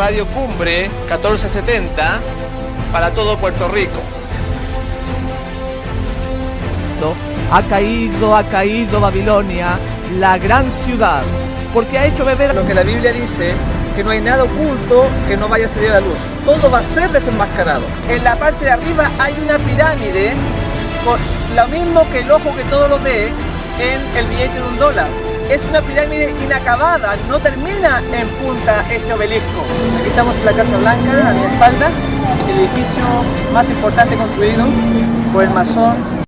Radio Cumbre 1470 para todo Puerto Rico. Ha caído Babilonia, la gran ciudad, porque ha hecho beber lo que la Biblia dice, que no hay nada oculto que no vaya a salir a la luz. Todo va a ser desenmascarado. En la parte de arriba hay una pirámide con lo mismo que el ojo que todo lo ve en el billete de $1. Es una pirámide inacabada, no termina en punta este obelisco. Aquí estamos en la Casa Blanca, a mi espalda, el edificio más importante construido por el masón.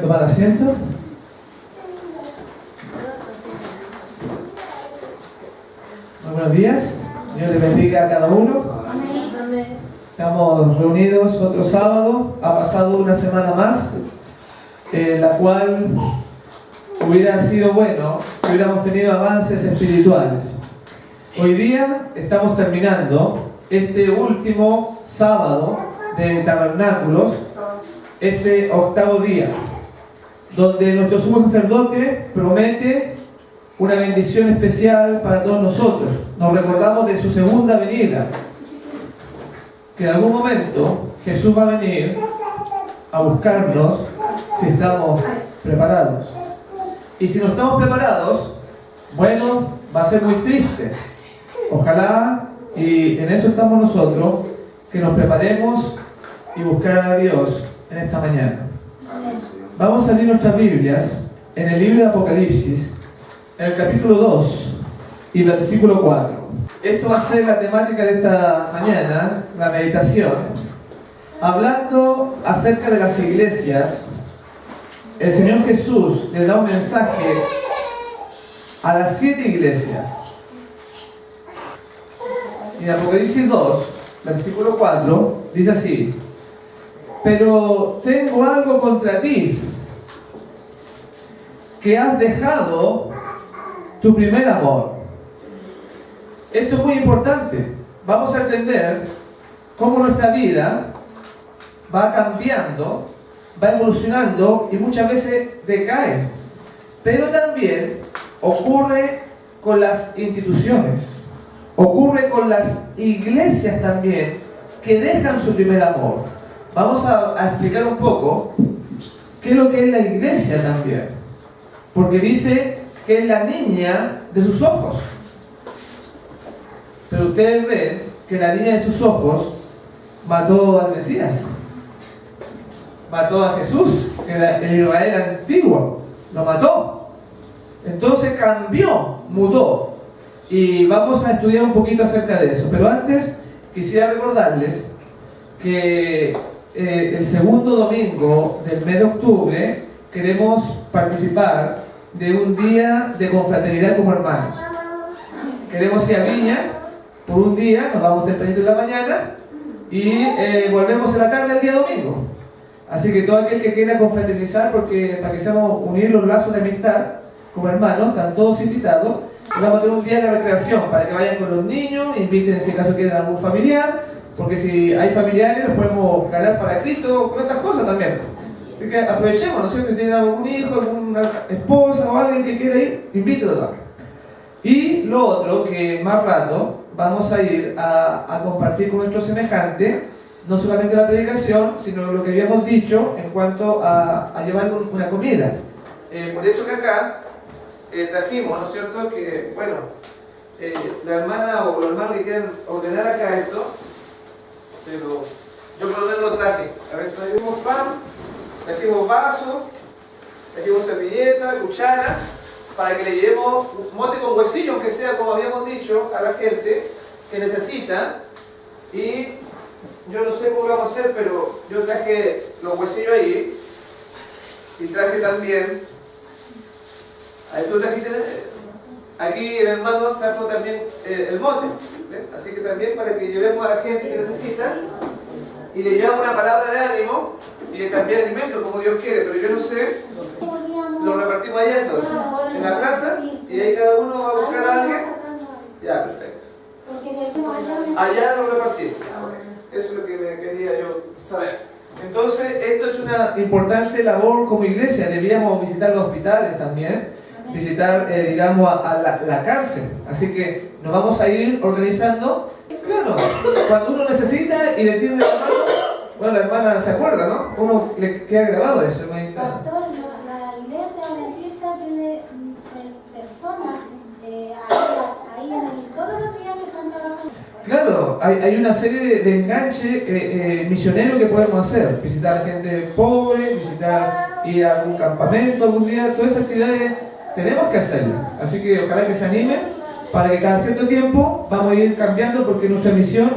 Tomar asiento. Muy buenos días. Dios les bendiga a cada uno. Estamos reunidos otro sábado. Ha pasado una semana más, en la cual hubiera sido bueno que hubiéramos tenido avances espirituales. Hoy día estamos terminando este último sábado de tabernáculos, este octavo día, donde nuestro sumo sacerdote promete una bendición especial para todos nosotros. Nos recordamos de su segunda venida, que en algún momento Jesús va a venir a buscarnos si estamos preparados. Y si no estamos preparados, bueno, va a ser muy triste. Ojalá, y en eso estamos nosotros, que nos preparemos y buscar a Dios en esta mañana. Vamos a abrir nuestras Biblias en el libro de Apocalipsis, en el capítulo 2 y versículo 4. Esto va a ser la temática de esta mañana, la meditación. Hablando acerca de las iglesias, el Señor Jesús le da un mensaje a las 7 iglesias. En Apocalipsis 2, versículo 4, dice así: pero tengo algo contra ti, que has dejado tu primer amor. Esto es muy importante. Vamos a entender cómo nuestra vida va cambiando, va evolucionando y muchas veces decae. Pero también ocurre con las instituciones, ocurre con las iglesias también, que dejan su primer amor. Vamos a explicar un poco qué es lo que es la iglesia también, porque dice que es la niña de sus ojos. Pero ustedes ven que la niña de sus ojos mató al Mesías, mató a Jesús, que era el Israel antiguo, lo mató. Entonces cambió, mudó, y vamos a estudiar un poquito acerca de eso. Pero antes quisiera recordarles que el segundo domingo del mes de octubre queremos participar de un día de confraternidad como hermanos. Queremos ir a Viña por un día, nos vamos tempranito en la mañana y volvemos en la tarde el día domingo. Así que todo aquel que quiera confraternizar, porque para que seamos unir los lazos de amistad como hermanos, están todos invitados. Y vamos a tener un día de recreación para que vayan con los niños, inviten si acaso quieren a algún familiar, porque si hay familiares los podemos ganar para Cristo con otras cosas también. Así que aprovechemos, ¿no es cierto? Si tienen algún hijo, alguna esposa o alguien que quiera ir, invítelo también. Y lo otro, que más rato vamos a ir a compartir con nuestros semejantes no solamente la predicación, sino lo que habíamos dicho en cuanto a llevar una comida. Por eso que acá trajimos, ¿no es cierto?, que, bueno, la hermana o los hermanos que quieran ordenar acá esto, pero yo por lo menos lo traje. A ver si trajimos pan, trajimos vaso, trajimos servilleta, cuchara, para que le llevemos mote con huesillo, aunque sea como habíamos dicho, a la gente que necesita. Y yo no sé cómo lo vamos a hacer, pero yo traje los huesillos ahí y traje también, ahí tú trajiste, aquí el hermano trajo también el mote, ¿ven? Así que también para que llevemos a la gente que necesita y le llevamos una palabra de ánimo y también alimento como Dios quiere, pero yo no sé, lo repartimos allá entonces, en la plaza, y ahí cada uno va a buscar a alguien. Ya, perfecto. Allá lo repartimos. Eso es lo que me quería yo saber. Entonces, esto es una importante labor como iglesia. Debíamos visitar los hospitales también, visitar, digamos, a la cárcel. Así que nos vamos a ir organizando. Claro, cuando uno necesita y le tiende la mano, bueno, la hermana se acuerda, ¿no? ¿Cómo le queda grabado eso? Pastor, la iglesia adventista tiene personas ahí todos los días que están trabajando. Claro, hay una serie de enganches misioneros que podemos hacer. Visitar a gente pobre, ir a algún campamento algún día. Todas esas actividades tenemos que hacerlas. Así que ojalá que se animen para que cada cierto tiempo vamos a ir cambiando, porque nuestra misión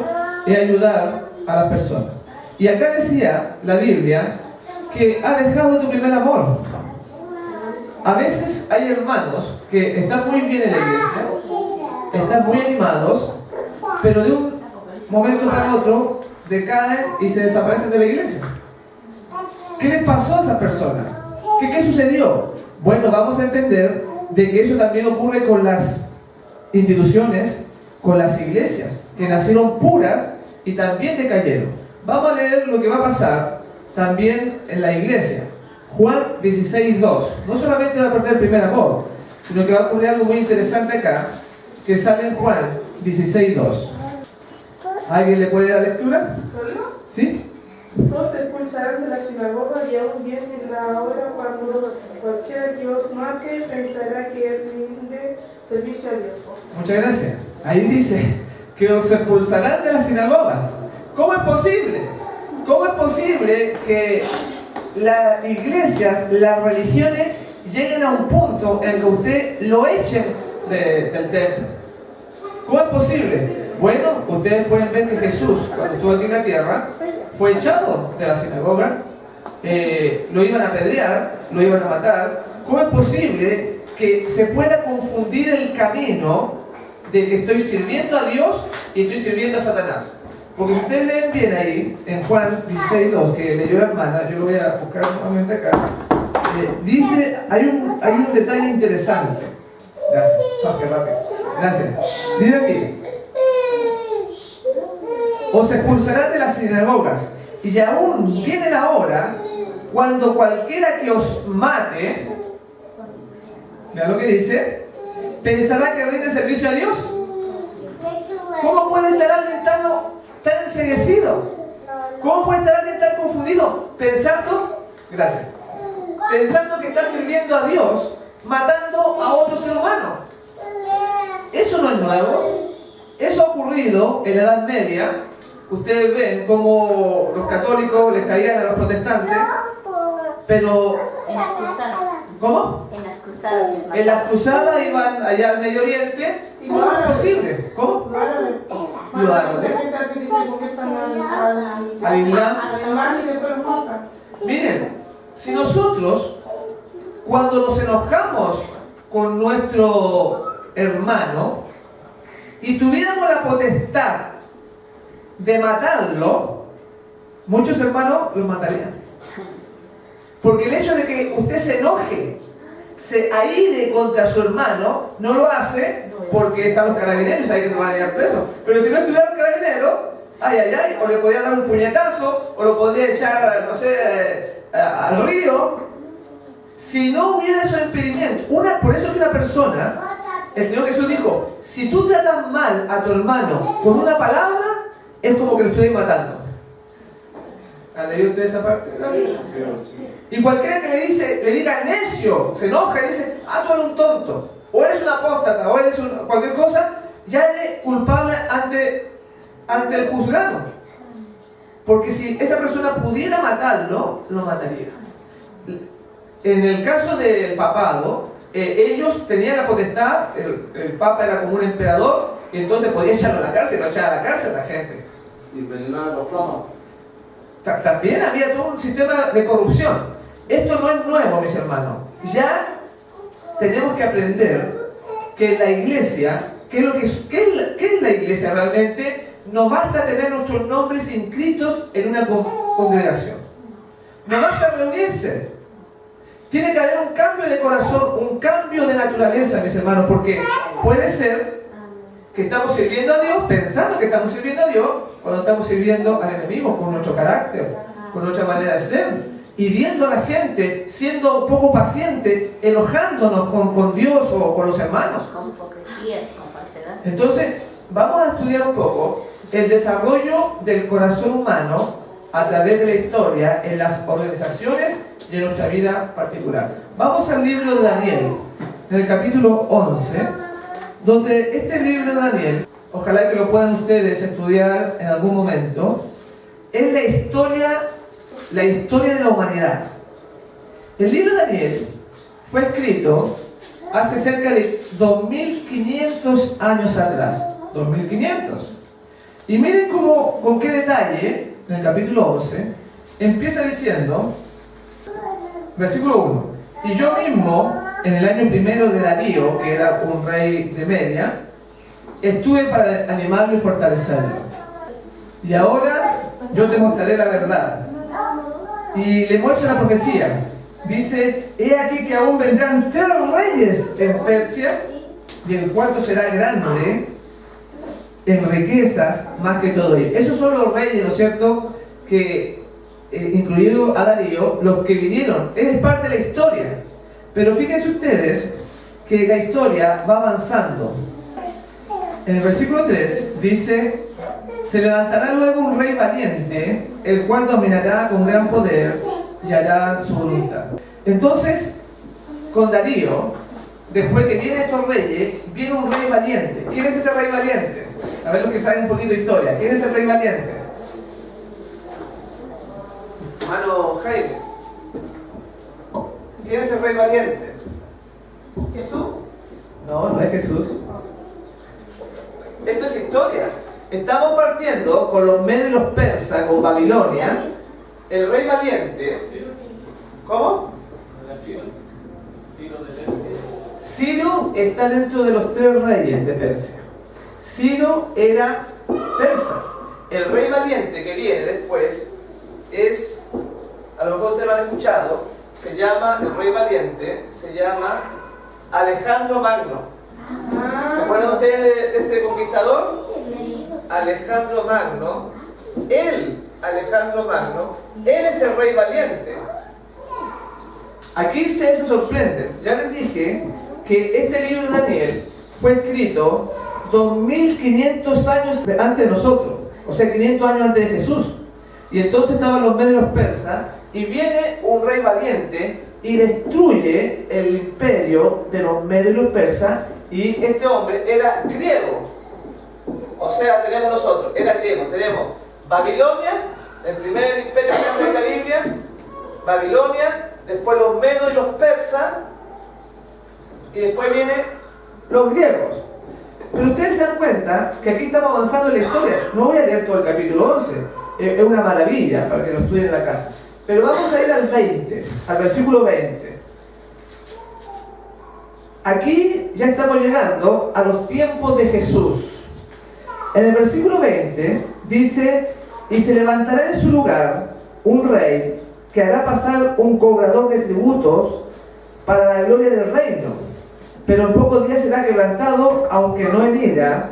es ayudar a las personas. Y acá decía la Biblia que ha dejado tu primer amor. A veces hay hermanos que están muy bien en la iglesia, están muy animados, pero de un momento para otro decaen y se desaparecen de la iglesia. ¿Qué les pasó a esas personas? ¿Qué sucedió? Bueno, vamos a entender de que eso también ocurre con las instituciones, con las iglesias, que nacieron puras y también decayeron. Vamos a leer lo que va a pasar también en la iglesia. Juan 16:2. No solamente va a perder el primer amor, sino que va a ocurrir algo muy interesante acá, que sale en Juan 16:2. ¿Alguien le puede dar lectura? ¿Sí? Todos se expulsarán de la sinagoga y aún viene la hora cuando cualquiera que os mate pensará que él rinde servicio a Dios. Muchas gracias. Ahí dice que os expulsarán de las sinagogas. ¿Cómo es posible? ¿Cómo es posible que las iglesias, las religiones lleguen a un punto en que usted lo echen del templo? ¿Cómo es posible? Bueno, ustedes pueden ver que Jesús, cuando estuvo aquí en la tierra, fue echado de la sinagoga, lo iban a apedrear, lo iban a matar. ¿Cómo es posible que se pueda confundir el camino de que estoy sirviendo a Dios y estoy sirviendo a Satanás? Porque si ustedes leen bien ahí, en Juan 16:2, que leyó la hermana, yo lo voy a buscar nuevamente acá, dice, hay un detalle interesante. Gracias, rápido. Gracias. Dice así: os expulsarán de las sinagogas, y aún viene la hora cuando cualquiera que os mate, ¿vean lo que dice? Pensará que rinde servicio a Dios. ¿Cómo puede estar alguien tan enceguecido? ¿Cómo puede estar alguien tan confundido? Pensando que está sirviendo a Dios, matando a otro ser humano. Eso no es nuevo. Eso ha ocurrido en la Edad Media. Ustedes ven cómo los católicos les caían a los protestantes, pero... En las cruzadas. ¿Cómo? En las cruzadas. En las cruzadas iban allá al Medio Oriente. ¿Cómo es posible? ¿Cómo? Lo árabes. Al Islam. Miren, si nosotros, cuando nos enojamos con nuestro hermano y tuviéramos la potestad de matarlo, muchos hermanos lo matarían. Porque el hecho de que usted se enoje, se aire contra su hermano, no lo hace porque están los carabineros y saben que se van a llevar presos. Pero si no estuviera el carabinero, o le podía dar un puñetazo, o lo podría echar, no sé, al río. Si no hubiera esos impedimentos, por eso que una persona, el Señor Jesús dijo, si tú tratas mal a tu hermano con una palabra, es como que lo estuvieras matando. ¿Han leído ustedes esa parte? Y cualquiera que le diga necio, se enoja y dice, tú eres un tonto, o eres un apóstata, o eres cualquier cosa, ya eres culpable ante el juzgado. Porque si esa persona pudiera matarlo, lo mataría. En el caso del papado, ellos tenían la potestad, el papa era como un emperador, y entonces podía echarlo a la cárcel, no echar a la cárcel a la gente. Y envenenar a los flamas. También había todo un sistema de corrupción. Esto no es nuevo, mis hermanos. Ya tenemos que aprender que la iglesia, ¿qué es la iglesia realmente? No basta tener nuestros nombres inscritos en una congregación. No basta reunirse. Tiene que haber un cambio de corazón, un cambio de naturaleza, mis hermanos, porque puede ser que estamos sirviendo a Dios, pensando que estamos sirviendo a Dios, cuando estamos sirviendo al enemigo con nuestro carácter, con nuestra manera de ser, hiriendo a la gente, siendo poco pacientes, enojándonos con Dios o con los hermanos. Con hipocresía, con falsedad. Entonces, vamos a estudiar un poco el desarrollo del corazón humano a través de la historia en las organizaciones y en nuestra vida particular. Vamos al libro de Daniel, en el capítulo 11, donde este libro de Daniel, ojalá que lo puedan ustedes estudiar en algún momento, es la historia de la humanidad. El libro de Daniel fue escrito hace cerca de 2500 años atrás. 2500. Y miren con qué detalle, en el capítulo 11, empieza diciendo, versículo 1, y yo mismo, en el año primero de Darío, que era un rey de Media, estuve para animarlo y fortalecerlo. Y ahora yo te mostraré la verdad. Y le muestra la profecía. Dice, he aquí que aún vendrán 3 reyes en Persia, y el cuarto será grande en riquezas más que todo ellos. Esos son los reyes, ¿no es cierto?, que, incluido a Darío, los que vinieron. Es parte de la historia. Pero fíjense ustedes que la historia va avanzando. En el versículo 3 dice, se levantará luego un rey valiente, el cual dominará con gran poder y hará su voluntad. Entonces, con Darío, después que vienen estos reyes, viene un rey valiente. ¿Quién es ese rey valiente? A ver los que saben un poquito de historia. ¿Quién es el rey valiente? Hermano Jaime. ¿Quién es el rey valiente? ¿Jesús? No, no es Jesús. Esto es historia. Estamos partiendo con los medios y los persas, con Babilonia. El rey valiente. ¿Cómo? Ciro está dentro de los 3 reyes de Persia. Ciro era persa. El rey valiente que viene después es, a lo mejor ustedes lo han escuchado, se llama, el rey valiente, se llama Alejandro Magno. ¿Se acuerdan ustedes de este conquistador? Alejandro Magno. Alejandro Magno, él es el rey valiente. Aquí ustedes se sorprenden. Ya les dije que este libro de Daniel fue escrito 2500 años antes de nosotros, o sea, 500 años antes de Jesús. Y entonces estaban los medios persas, y viene un rey valiente y destruye el imperio de los medios persas, y este hombre era griego. O sea, tenemos nosotros, era griego, tenemos Babilonia, el primer imperio de la Biblia, Babilonia, después los medios y los persas, y después vienen los griegos. Pero ustedes se dan cuenta que aquí estamos avanzando en la historia. No voy a leer todo el capítulo 11, es una maravilla para que lo estudien en la casa. Pero vamos a ir al 20, al versículo 20. Aquí ya estamos llegando a los tiempos de Jesús. En el versículo 20 dice, y se levantará en su lugar un rey que hará pasar un cobrador de tributos para la gloria del reino, pero en pocos días será quebrantado, aunque no en ira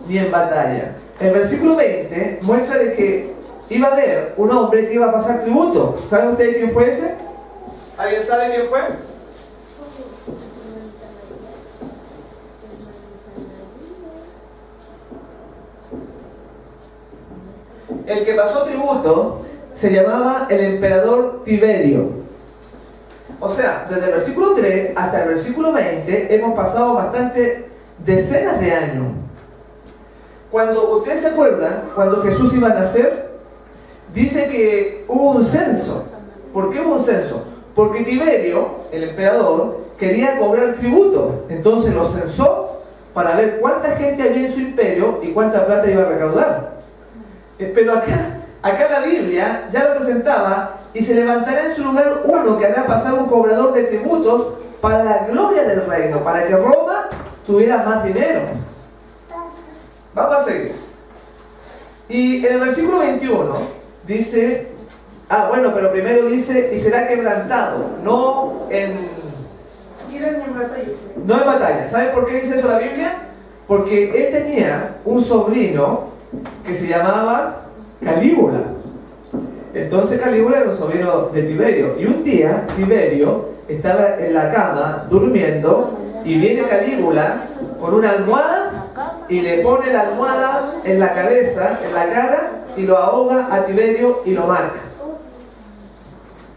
ni en batalla. El versículo 20 muestra de que iba a haber un hombre que iba a pasar tributo. ¿Saben ustedes quién fue ese? ¿Alguien sabe quién fue? El que pasó tributo se llamaba el emperador Tiberio. O sea, desde el versículo 3 hasta el versículo 20 hemos pasado decenas de años. Cuando ustedes se acuerdan, cuando Jesús iba a nacer, dice que hubo un censo. ¿Por qué hubo un censo? Porque Tiberio, el emperador, quería cobrar tributo. Entonces lo censó para ver cuánta gente había en su imperio y cuánta plata iba a recaudar. Pero acá la Biblia ya lo presentaba: y se levantará en su lugar uno que hará pasar un cobrador de tributos para la gloria del reino, para que Roma tuviera más dinero. Vamos a seguir. Y en el versículo 21 dice, pero primero dice, y será quebrantado, no en batalla. ¿Saben por qué dice eso la Biblia? Porque él tenía un sobrino que se llamaba Calígula. Entonces Calígula era un sobrino de Tiberio. Y un día Tiberio estaba en la cama durmiendo y viene Calígula con una almohada y le pone la almohada en la cabeza, en la cara, y lo ahoga a Tiberio y lo mata.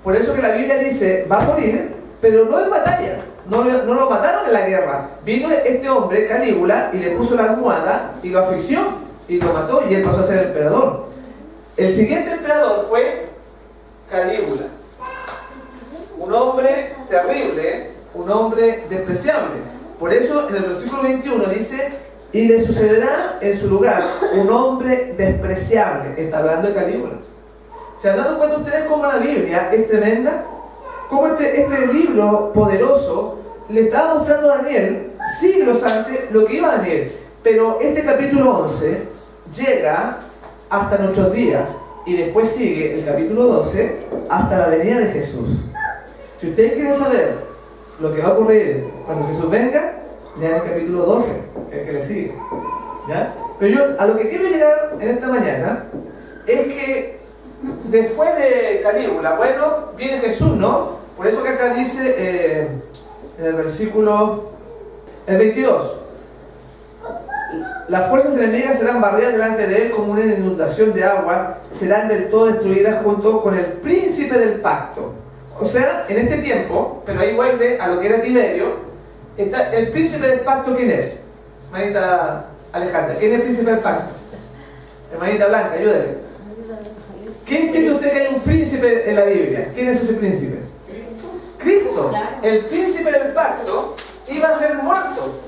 Por eso que la Biblia dice, va a morir, pero no en batalla. No lo mataron en la guerra. Vino este hombre, Calígula, y le puso la almohada y lo asfixió y lo mató, y él pasó a ser emperador. El siguiente emperador fue Calígula. Un hombre terrible, un hombre despreciable. Por eso en el versículo 21 dice, y le sucederá en su lugar un hombre despreciable. Está hablando de Calígula. ¿Se han dado cuenta ustedes cómo la Biblia es tremenda? Cómo este libro poderoso le estaba mostrando a Daniel siglos antes lo que iba a Daniel. Pero este capítulo 11 llega hasta nuestros días, y después sigue el capítulo 12 hasta la venida de Jesús. Si ustedes quieren saber lo que va a ocurrir cuando Jesús venga, lean el capítulo 12, el que le sigue, ¿ya? Pero yo a lo que quiero llegar en esta mañana es que después de Calígula, viene Jesús, ¿no? Por eso que acá dice en el versículo 22, las fuerzas enemigas serán barridas delante de él como una inundación de agua, serán del todo destruidas junto con el príncipe del pacto. O sea, en este tiempo, pero ahí vuelve a lo que era Tiberio, está el príncipe del pacto. ¿Quién es? Hermanita Alejandra, ¿quién es el príncipe del pacto? Hermanita Blanca, ayúdale. ¿Quién piensa usted que hay un príncipe en la Biblia? ¿Quién es ese príncipe? Cristo. El príncipe del pacto iba a ser muerto.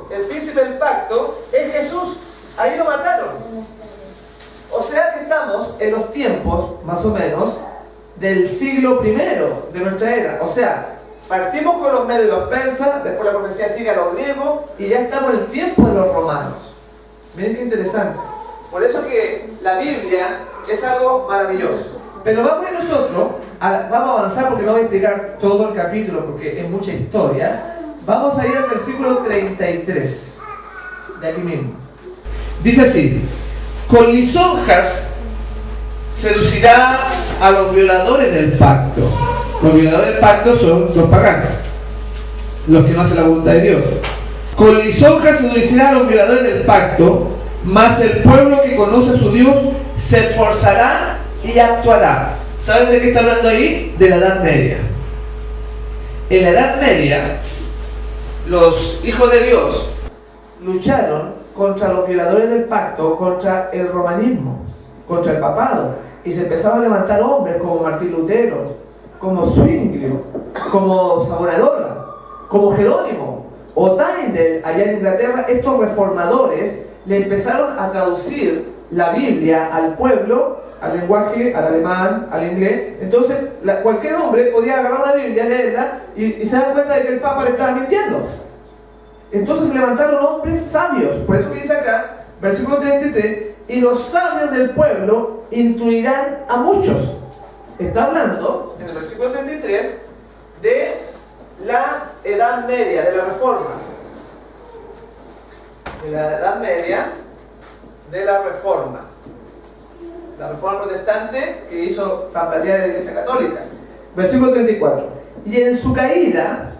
El príncipe del pacto es Jesús. Ahí lo mataron. O sea que estamos en los tiempos, más o menos, del siglo I de nuestra era. O sea, partimos con los medios de los persas, después la profecía sigue a los griegos, y ya estamos en el tiempo de los romanos. Miren qué interesante. Por eso que la Biblia es algo maravilloso. Pero vamos a ir nosotros, vamos a avanzar porque no voy a explicar todo el capítulo porque es mucha historia. Vamos a ir al versículo 33, de aquí mismo. Dice así: con lisonjas seducirá a los violadores del pacto. Los violadores del pacto son los paganos, los que no hacen la voluntad de Dios. Con lisonjas seducirá a los violadores del pacto, mas el pueblo que conoce a su Dios se esforzará y actuará. ¿Saben de qué está hablando ahí? De la Edad Media. En la Edad Media, los hijos de Dios lucharon contra los violadores del pacto, contra el romanismo, contra el papado, y se empezaron a levantar hombres como Martín Lutero, como Zwinglio, como Savonarola, como Jerónimo o Tyndale allá en Inglaterra. Estos reformadores le empezaron a traducir la Biblia al pueblo, al lenguaje, al alemán, al inglés. Entonces cualquier hombre podía agarrar una Biblia, leerla y se da cuenta de que el Papa le estaba mintiendo. Entonces se levantaron hombres sabios. Por eso que dice acá, versículo 33, y los sabios del pueblo instruirán a muchos. Está hablando en el versículo 33 de la Edad Media, de la Reforma. De la Edad Media, de la Reforma. La Reforma protestante que hizo tambalear la Iglesia Católica. Versículo 34. Y en su caída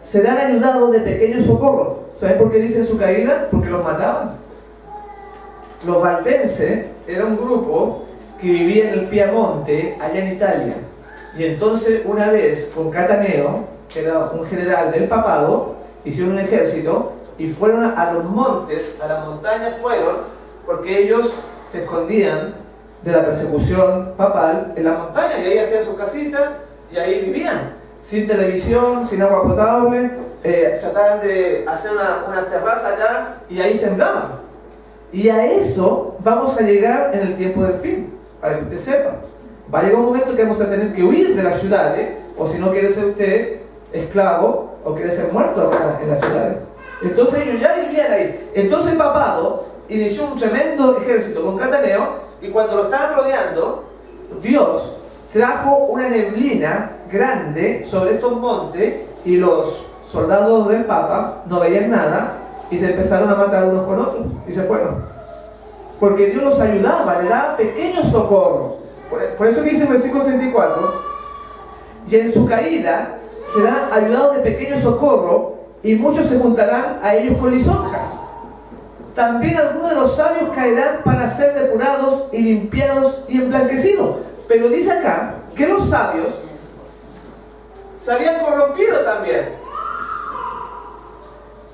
serán ayudados de pequeños socorros. ¿Saben por qué dice en su caída? Porque los mataban. Los valdenses era un grupo que vivía en el Piamonte, allá en Italia. Y entonces una vez con Cataneo, que era un general del papado, hicieron un ejército y fueron a los montes, a las montañas fueron, porque ellos se escondían de la persecución papal en la montaña, y ahí hacían sus casitas y ahí vivían, sin televisión, sin agua potable, trataban de hacer unas terrazas acá y ahí sembraban. Y a eso vamos a llegar en el tiempo del fin, para que usted sepa. Va a llegar un momento que vamos a tener que huir de las ciudades, o si no quiere ser usted esclavo o quiere ser muerto acá en las ciudades. Entonces ellos ya vivían ahí. Entonces el papado inició un tremendo ejército con Cataneo, y cuando lo estaban rodeando, Dios trajo una neblina grande sobre estos montes, y los soldados del Papa no veían nada y se empezaron a matar unos con otros y se fueron. Porque Dios los ayudaba, le daba pequeños socorros. Por eso que dice en versículo 34, y en su caída serán ayudados de pequeño socorro, y muchos se juntarán a ellos con lisonjas. También algunos de los sabios caerán para ser depurados y limpiados y emblanquecidos. Pero dice acá que los sabios se habían corrompido también.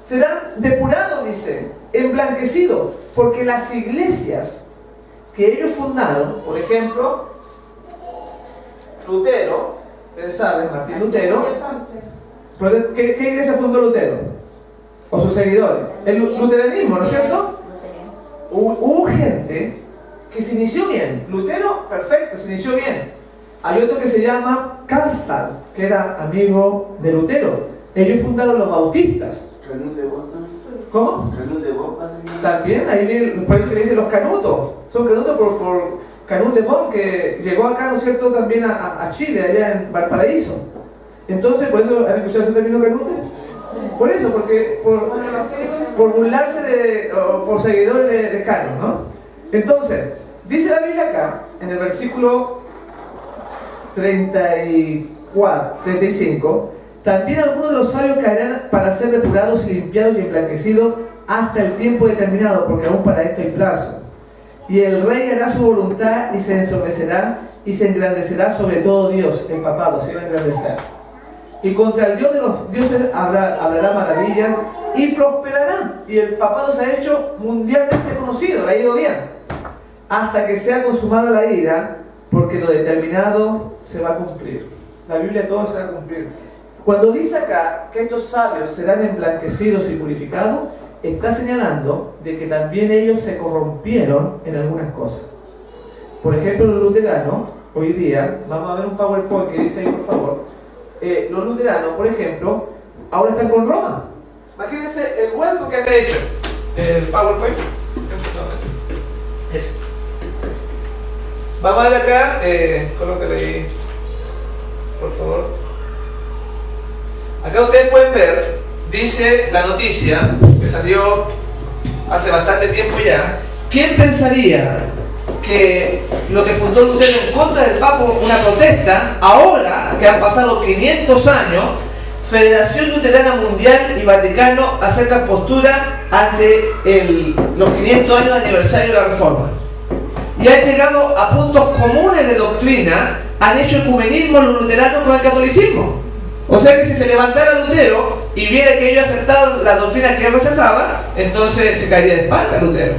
Serán depurados, dice, emblanquecidos, porque las iglesias que ellos fundaron, por ejemplo, Lutero, ustedes saben, Martín Lutero, ¿qué iglesia fundó Lutero? O sus seguidores, el luteranismo, ¿no es cierto? Hubo gente que se inició bien. Lutero, perfecto, se inició bien. Hay otro que se llama Karlstadt, que era amigo de Lutero. Ellos fundaron los bautistas. ¿Cómo? También, ahí viene, por eso que le dicen los canutos. Son canutos por Canut de Bonn, que llegó acá, ¿no es cierto?, también a Chile, allá en Valparaíso. Entonces, por eso, ¿han escuchado ese término canuto? Por eso, porque por burlarse o por seguidores de Cano, ¿no? Entonces, dice la Biblia acá, en el versículo 35, también algunos de los sabios caerán para ser depurados y limpiados y emblanquecidos hasta el tiempo determinado, porque aún para esto hay plazo. Y el rey hará su voluntad y se ensombrecerá y se engrandecerá sobre todo Dios, el papado, se va a engrandecer. Y contra el Dios de los dioses hablará maravillas y prosperará. Y el papado se ha hecho mundialmente conocido, le ha ido bien. Hasta que sea consumada la ira, porque lo determinado se va a cumplir. La Biblia todo se va a cumplir. Cuando dice acá que estos sabios serán emblanquecidos y purificados, está señalando de que también ellos se corrompieron en algunas cosas. Por ejemplo, los luteranos, hoy día, vamos a ver un PowerPoint que dice ahí, por favor. Los luteranos, por ejemplo, ahora están con Roma. Imagínense el vuelco que han hecho. El PowerPoint. Ese. Vamos a ver acá, colócale ahí, por favor. Acá ustedes pueden ver, dice la noticia que salió hace bastante tiempo ya. ¿Quién pensaría que lo que fundó Lutero en contra del Papa, una protesta, ahora que han pasado 500 años, Federación Luterana Mundial y Vaticano acercan postura ante los 500 años de aniversario de la Reforma? Y han llegado a puntos comunes de doctrina, han hecho ecumenismo los luteranos con el catolicismo. O sea que si se levantara Lutero y viera que ellos aceptaban la doctrina que él rechazaba, entonces se caería de espalda Lutero.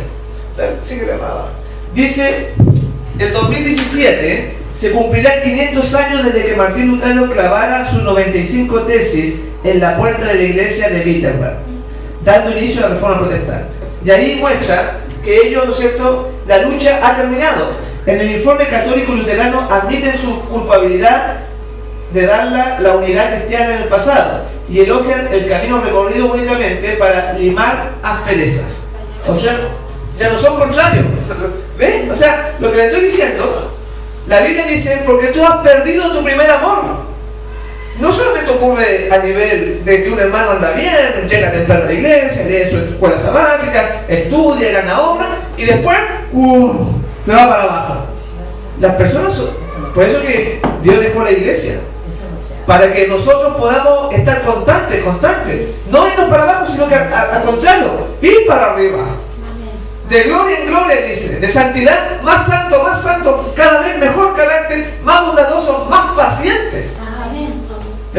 Sigue la mala. Dice, el 2017 se cumplirán 500 años desde que Martín Lutero clavara sus 95 tesis en la puerta de la iglesia de Wittenberg, dando inicio a la Reforma Protestante. Y ahí muestra que ellos, ¿no es cierto?, la lucha ha terminado. En el informe católico luterano admiten su culpabilidad de dar la unidad cristiana en el pasado y elogian el camino recorrido únicamente para limar asperezas. O sea, ya no son contrarios. ¿Ven? O sea, lo que le estoy diciendo, la Biblia dice, porque tú has perdido tu primer amor. No solamente ocurre a nivel de que un hermano anda bien, llega temprano a la iglesia, lee su escuela sabática, estudia, gana obra, y después se va para abajo. Las personas, por eso que Dios dejó la iglesia, para que nosotros podamos estar constantes, no irnos para abajo, sino que al contrario, ir para arriba. De gloria en gloria, dice, de santidad, más santo,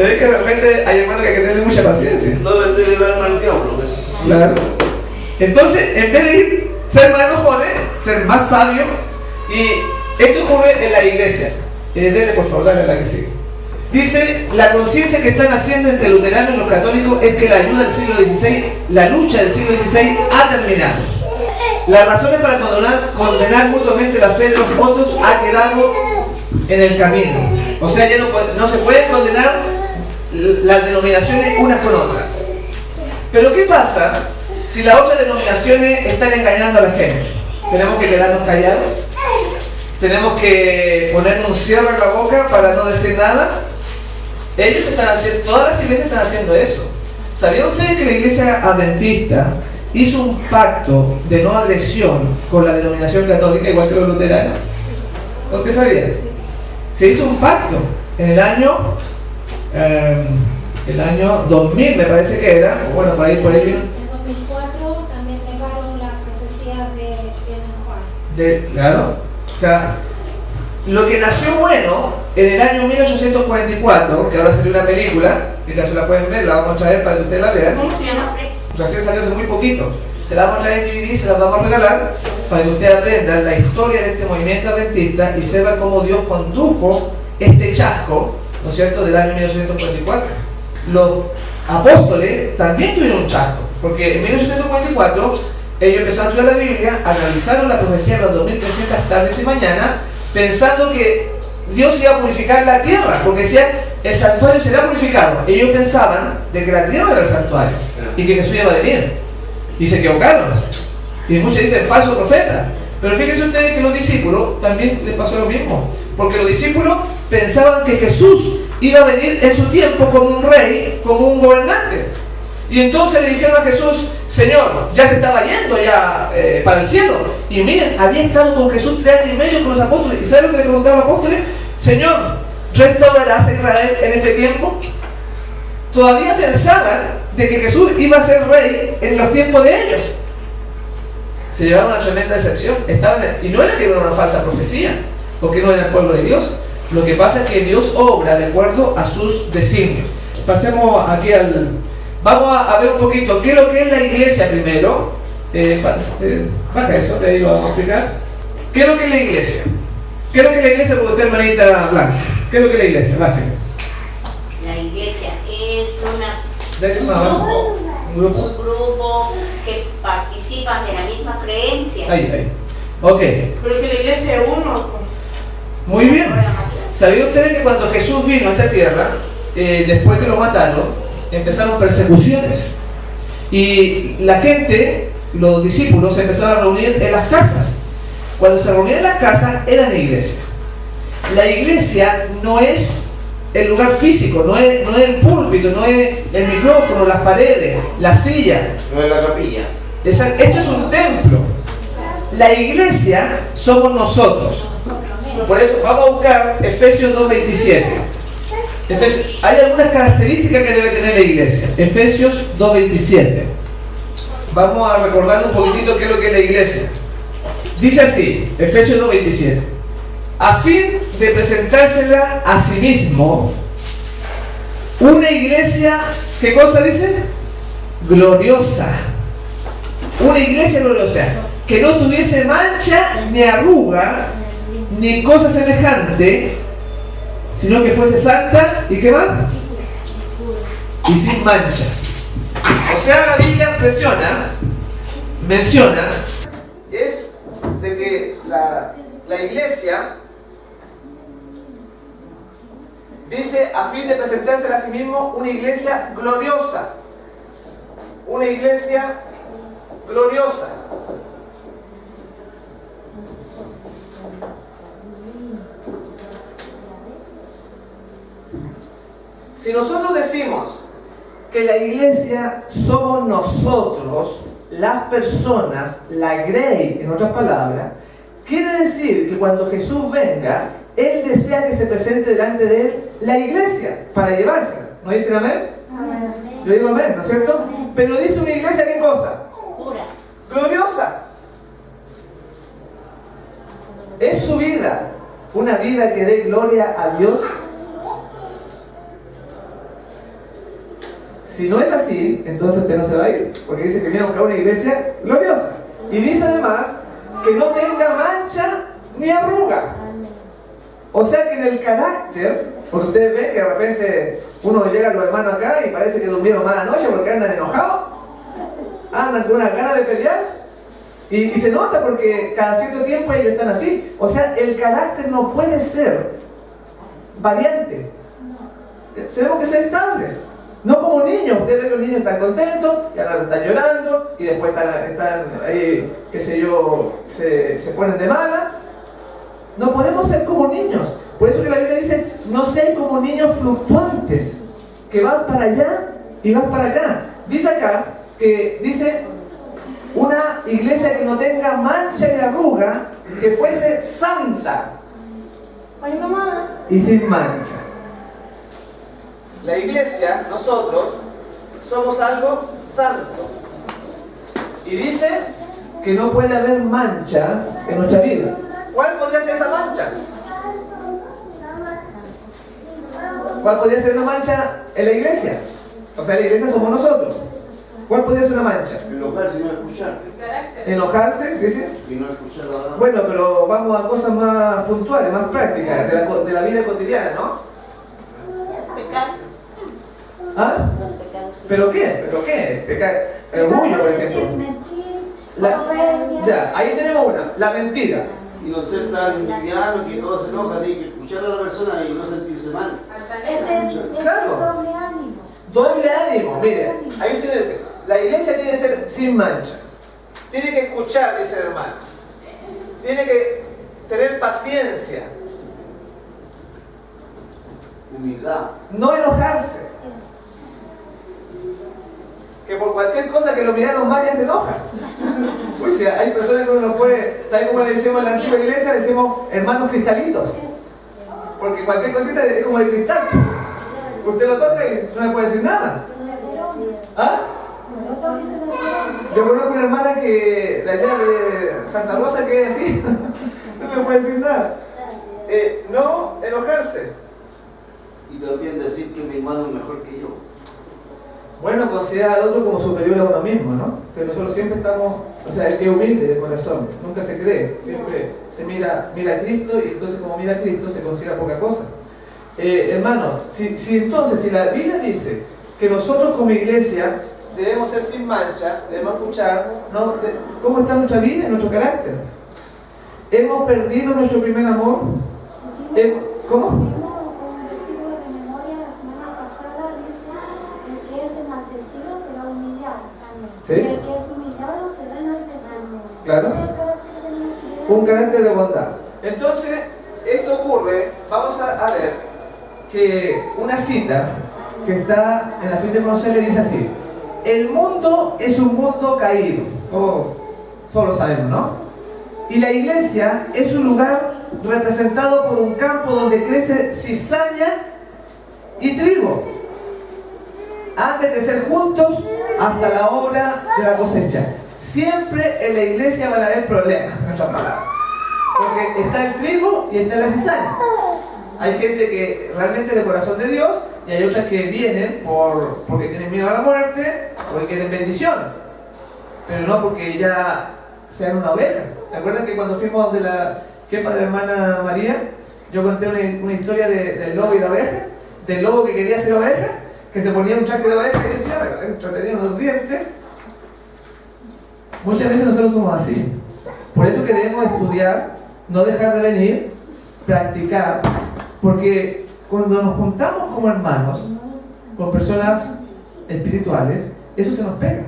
ve que de repente hay hermanos que hay que tener mucha paciencia. No vender el alma al diablo. Claro. Entonces, en vez de ser más enojones, ser más sabios, y esto ocurre en la iglesia. Dele por favor, dale a la que sigue. Dice, la conciencia que están haciendo entre luteranos y los católicos es que la ayuda del siglo XVI, la lucha del siglo XVI ha terminado. Las razones para condenar mutuamente la fe de los otros ha quedado en el camino. O sea, ya no se pueden condenar las denominaciones unas con otras. Pero ¿qué pasa si las otras denominaciones están engañando a la gente? ¿Tenemos que quedarnos callados? ¿Tenemos que ponernos un cierre en la boca para no decir nada? Ellos están haciendo, todas las iglesias están haciendo eso. ¿Sabían ustedes que la iglesia adventista hizo un pacto de no agresión con la denominación católica, igual que los luteranos? ¿Usted sabía? Se hizo un pacto en el año 2000, me parece que era, bueno, por ahí vino. En 2004 también negaron la profecía de Juan. Claro, o sea, lo que nació bueno en el año 1844, que ahora salió una película, que ya se la pueden ver, la vamos a traer para que ustedes la vean. ¿Cómo se llama? Recién salió hace muy poquito. Se la vamos a traer en DVD, se la vamos a regalar para que ustedes aprendan la historia de este movimiento adventista y sepan cómo Dios condujo este chasco, ¿no es cierto?, del año 1844. Los apóstoles también tuvieron un chasco, porque en 1844 ellos empezaron a estudiar la Biblia, analizaron la profecía de las 2300 tardes y mañanas, pensando que Dios iba a purificar la tierra, porque decían, el santuario será purificado. Ellos pensaban de que la tierra era el santuario y que Jesús iba a venir. Y se equivocaron. Y muchos dicen falso profeta. Pero fíjense ustedes que los discípulos también les pasó lo mismo. Porque los discípulos pensaban que Jesús iba a venir en su tiempo como un rey, como un gobernante. Y entonces le dijeron a Jesús, Señor, ya se estaba yendo ya para el cielo. Y miren, había estado con Jesús 3 años y medio con los apóstoles. ¿Y saben lo que le preguntaban los apóstoles? Señor, ¿restaurarás a Israel en este tiempo? Todavía pensaban de que Jesús iba a ser rey en los tiempos de ellos. Se llevaron una tremenda decepción. Y no era que era una falsa profecía, porque no era el pueblo de Dios. Lo que pasa es que Dios obra de acuerdo a sus designios. Pasemos aquí al... Vamos a ver un poquito qué es lo que es la iglesia primero. Baja eso, te digo a explicar. ¿Qué es lo que es la iglesia? ¿Qué es lo que es la iglesia con usted, hermanita Blanca? ¿Qué es lo que es la iglesia? Baja. La iglesia es un grupo. un grupo que participan de la misma creencia. Ahí. Ok. Pero que la iglesia es uno. Muy bien. ¿Sabían ustedes que cuando Jesús vino a esta tierra, después que lo mataron, empezaron persecuciones? Y la gente, los discípulos, se empezaron a reunir en las casas. Cuando se reunían en las casas, eran iglesia. La iglesia no es el lugar físico, no es el púlpito, no es el micrófono, las paredes, la silla. No es la capilla. Esto es un templo. La iglesia somos nosotros. Por eso vamos a buscar Efesios 2:27. Hay algunas características que debe tener la iglesia. Efesios 2:27. Vamos a recordar un poquitito qué es lo que es la iglesia. Dice así, Efesios 2:27. A fin de presentársela a sí mismo, una iglesia, ¿qué cosa dice? Gloriosa. Una iglesia gloriosa, que no tuviese mancha ni arruga, ni cosa semejante, sino que fuese santa, ¿y qué más? Y sin mancha. O sea, la Biblia menciona, es de que la iglesia dice a fin de presentársela a sí mismo una iglesia gloriosa. Una iglesia gloriosa. Si nosotros decimos que la iglesia somos nosotros, las personas, la grey, en otras palabras, quiere decir que cuando Jesús venga, Él desea que se presente delante de Él la iglesia para llevársela. ¿No dicen amén? Amén. Yo digo amén, ¿no es cierto? Pero dice una iglesia, ¿qué cosa? Pura. Gloriosa. ¿Es su vida una vida que dé gloria a Dios? Si no es así, entonces usted no se va a ir, porque dice que viene a buscar una iglesia gloriosa. Y dice además que no tenga mancha ni arruga. O sea que en el carácter, porque ustedes ven que de repente uno llega a los hermanos acá y parece que durmieron mala noche porque andan enojados, andan con unas ganas de pelear, y se nota porque cada cierto tiempo ellos están así. O sea, el carácter no puede ser variante. Tenemos que ser estables. No como niños. Ustedes ven que los niños están contentos y ahora están llorando y después están ahí, qué sé yo, se ponen de mala. No podemos ser como niños. Por eso que la Biblia dice, no sean como niños fluctuantes, que van para allá y van para acá. Dice acá, que dice, una iglesia que no tenga mancha ni arruga, que fuese santa y sin mancha. La iglesia, nosotros, somos algo santo. Y dice que no puede haber mancha en nuestra vida. ¿Cuál podría ser esa mancha? ¿Cuál podría ser una mancha en la iglesia? O sea, la iglesia somos nosotros. ¿Cuál podría ser una mancha? Enojarse y no escuchar. ¿Enojarse? ¿Dice? Y no escuchar la verdad. Bueno, pero vamos a cosas más puntuales, más prácticas, de la vida cotidiana, ¿no? Pecar. ¿Ah? ¿Pero qué? ¿Pero qué? Pecar. El orgullo, por ejemplo. Ya, ahí tenemos una, la mentira. Y no ser tan liviano que todo se enoja, tiene que escuchar a la persona y no sentirse mal. Ese es Claro. doble ánimo. Doble ánimo, mire, ahí usted dice, la iglesia tiene que ser sin mancha. Tiene que escuchar, dice el hermano. Tiene que tener paciencia. Humildad. No enojarse. Que por cualquier cosa que lo miraron mal ya se enoja. Uy, si hay personas que uno no puede, ¿sabe cómo le decimos en la antigua iglesia? Le decimos hermanos cristalitos. Porque cualquier cosita es como el cristal. Usted lo toca y no le puede decir nada. ¿Ah? Yo conozco una hermana que de allá de Santa Rosa que es así. No le puede decir nada. No enojarse. Y también decir que mi hermano es mejor que yo. Bueno, considerar al otro como superior a uno mismo, ¿no? O sea, nosotros siempre estamos, o sea, el que es humilde de corazón, nunca se cree, siempre se mira a Cristo y entonces como mira a Cristo se considera poca cosa. Hermano, si la Biblia dice que nosotros como iglesia debemos ser sin mancha, debemos escuchar, ¿no? ¿Cómo está nuestra vida y nuestro carácter? ¿Hemos perdido nuestro primer amor? ¿Cómo? Un versículo de memoria la semana pasada dice: el que es enaltecido será humillado. ¿Sí? Y el que es humillado será enaltecido. Claro. Ese carácter que tenemos que ver. Un carácter de bondad. Entonces, esto ocurre, vamos a ver que una cita que está en la Fuente de Conocer le dice así: el mundo es un mundo caído, todos lo sabemos, ¿no? Y la iglesia es un lugar representado por un campo donde crece cizaña y trigo. Han de crecer juntos hasta la hora de la cosecha. Siempre en la iglesia van a haber problemas, en otras palabras. Porque está el trigo y está la cizaña. Hay gente que realmente es de corazón de Dios y hay otras que vienen porque tienen miedo a la muerte, porque quieren bendición, pero no porque ya sean una oveja. ¿Se acuerdan que cuando fuimos de la jefa de la hermana María, yo conté una historia del lobo y la oveja? Del lobo que quería ser oveja, que se ponía un traje de oveja y decía, bueno, dentro tenía unos dientes. Muchas veces nosotros somos así. Por eso que debemos estudiar, no dejar de venir, practicar, porque cuando nos juntamos como hermanos, con personas espirituales, eso se nos pega.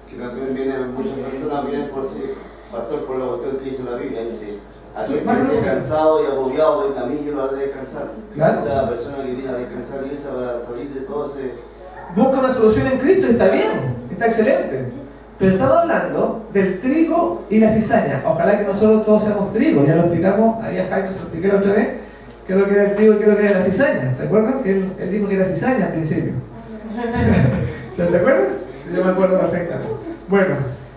Que también vienen, muchas personas vienen por sí, pastor, por la cuestión que dice la Biblia, dice, aquel que esté cansado y agobiado del camino lo hará descansar. Claro. O sea, la persona que viene a descansar y esa para salir de todo ese... Busca una solución en Cristo y está bien, está excelente. Pero estamos hablando del trigo y la cizaña. Ojalá que nosotros todos seamos trigo. Ya lo explicamos, ahí a Jaime se lo expliqué la otra vez, qué es lo que era el trigo y qué es lo que era la cizaña. ¿Se acuerdan? Que él dijo que era cizaña al principio. ¿Se acuerdan? Yo me acuerdo perfectamente. Bueno,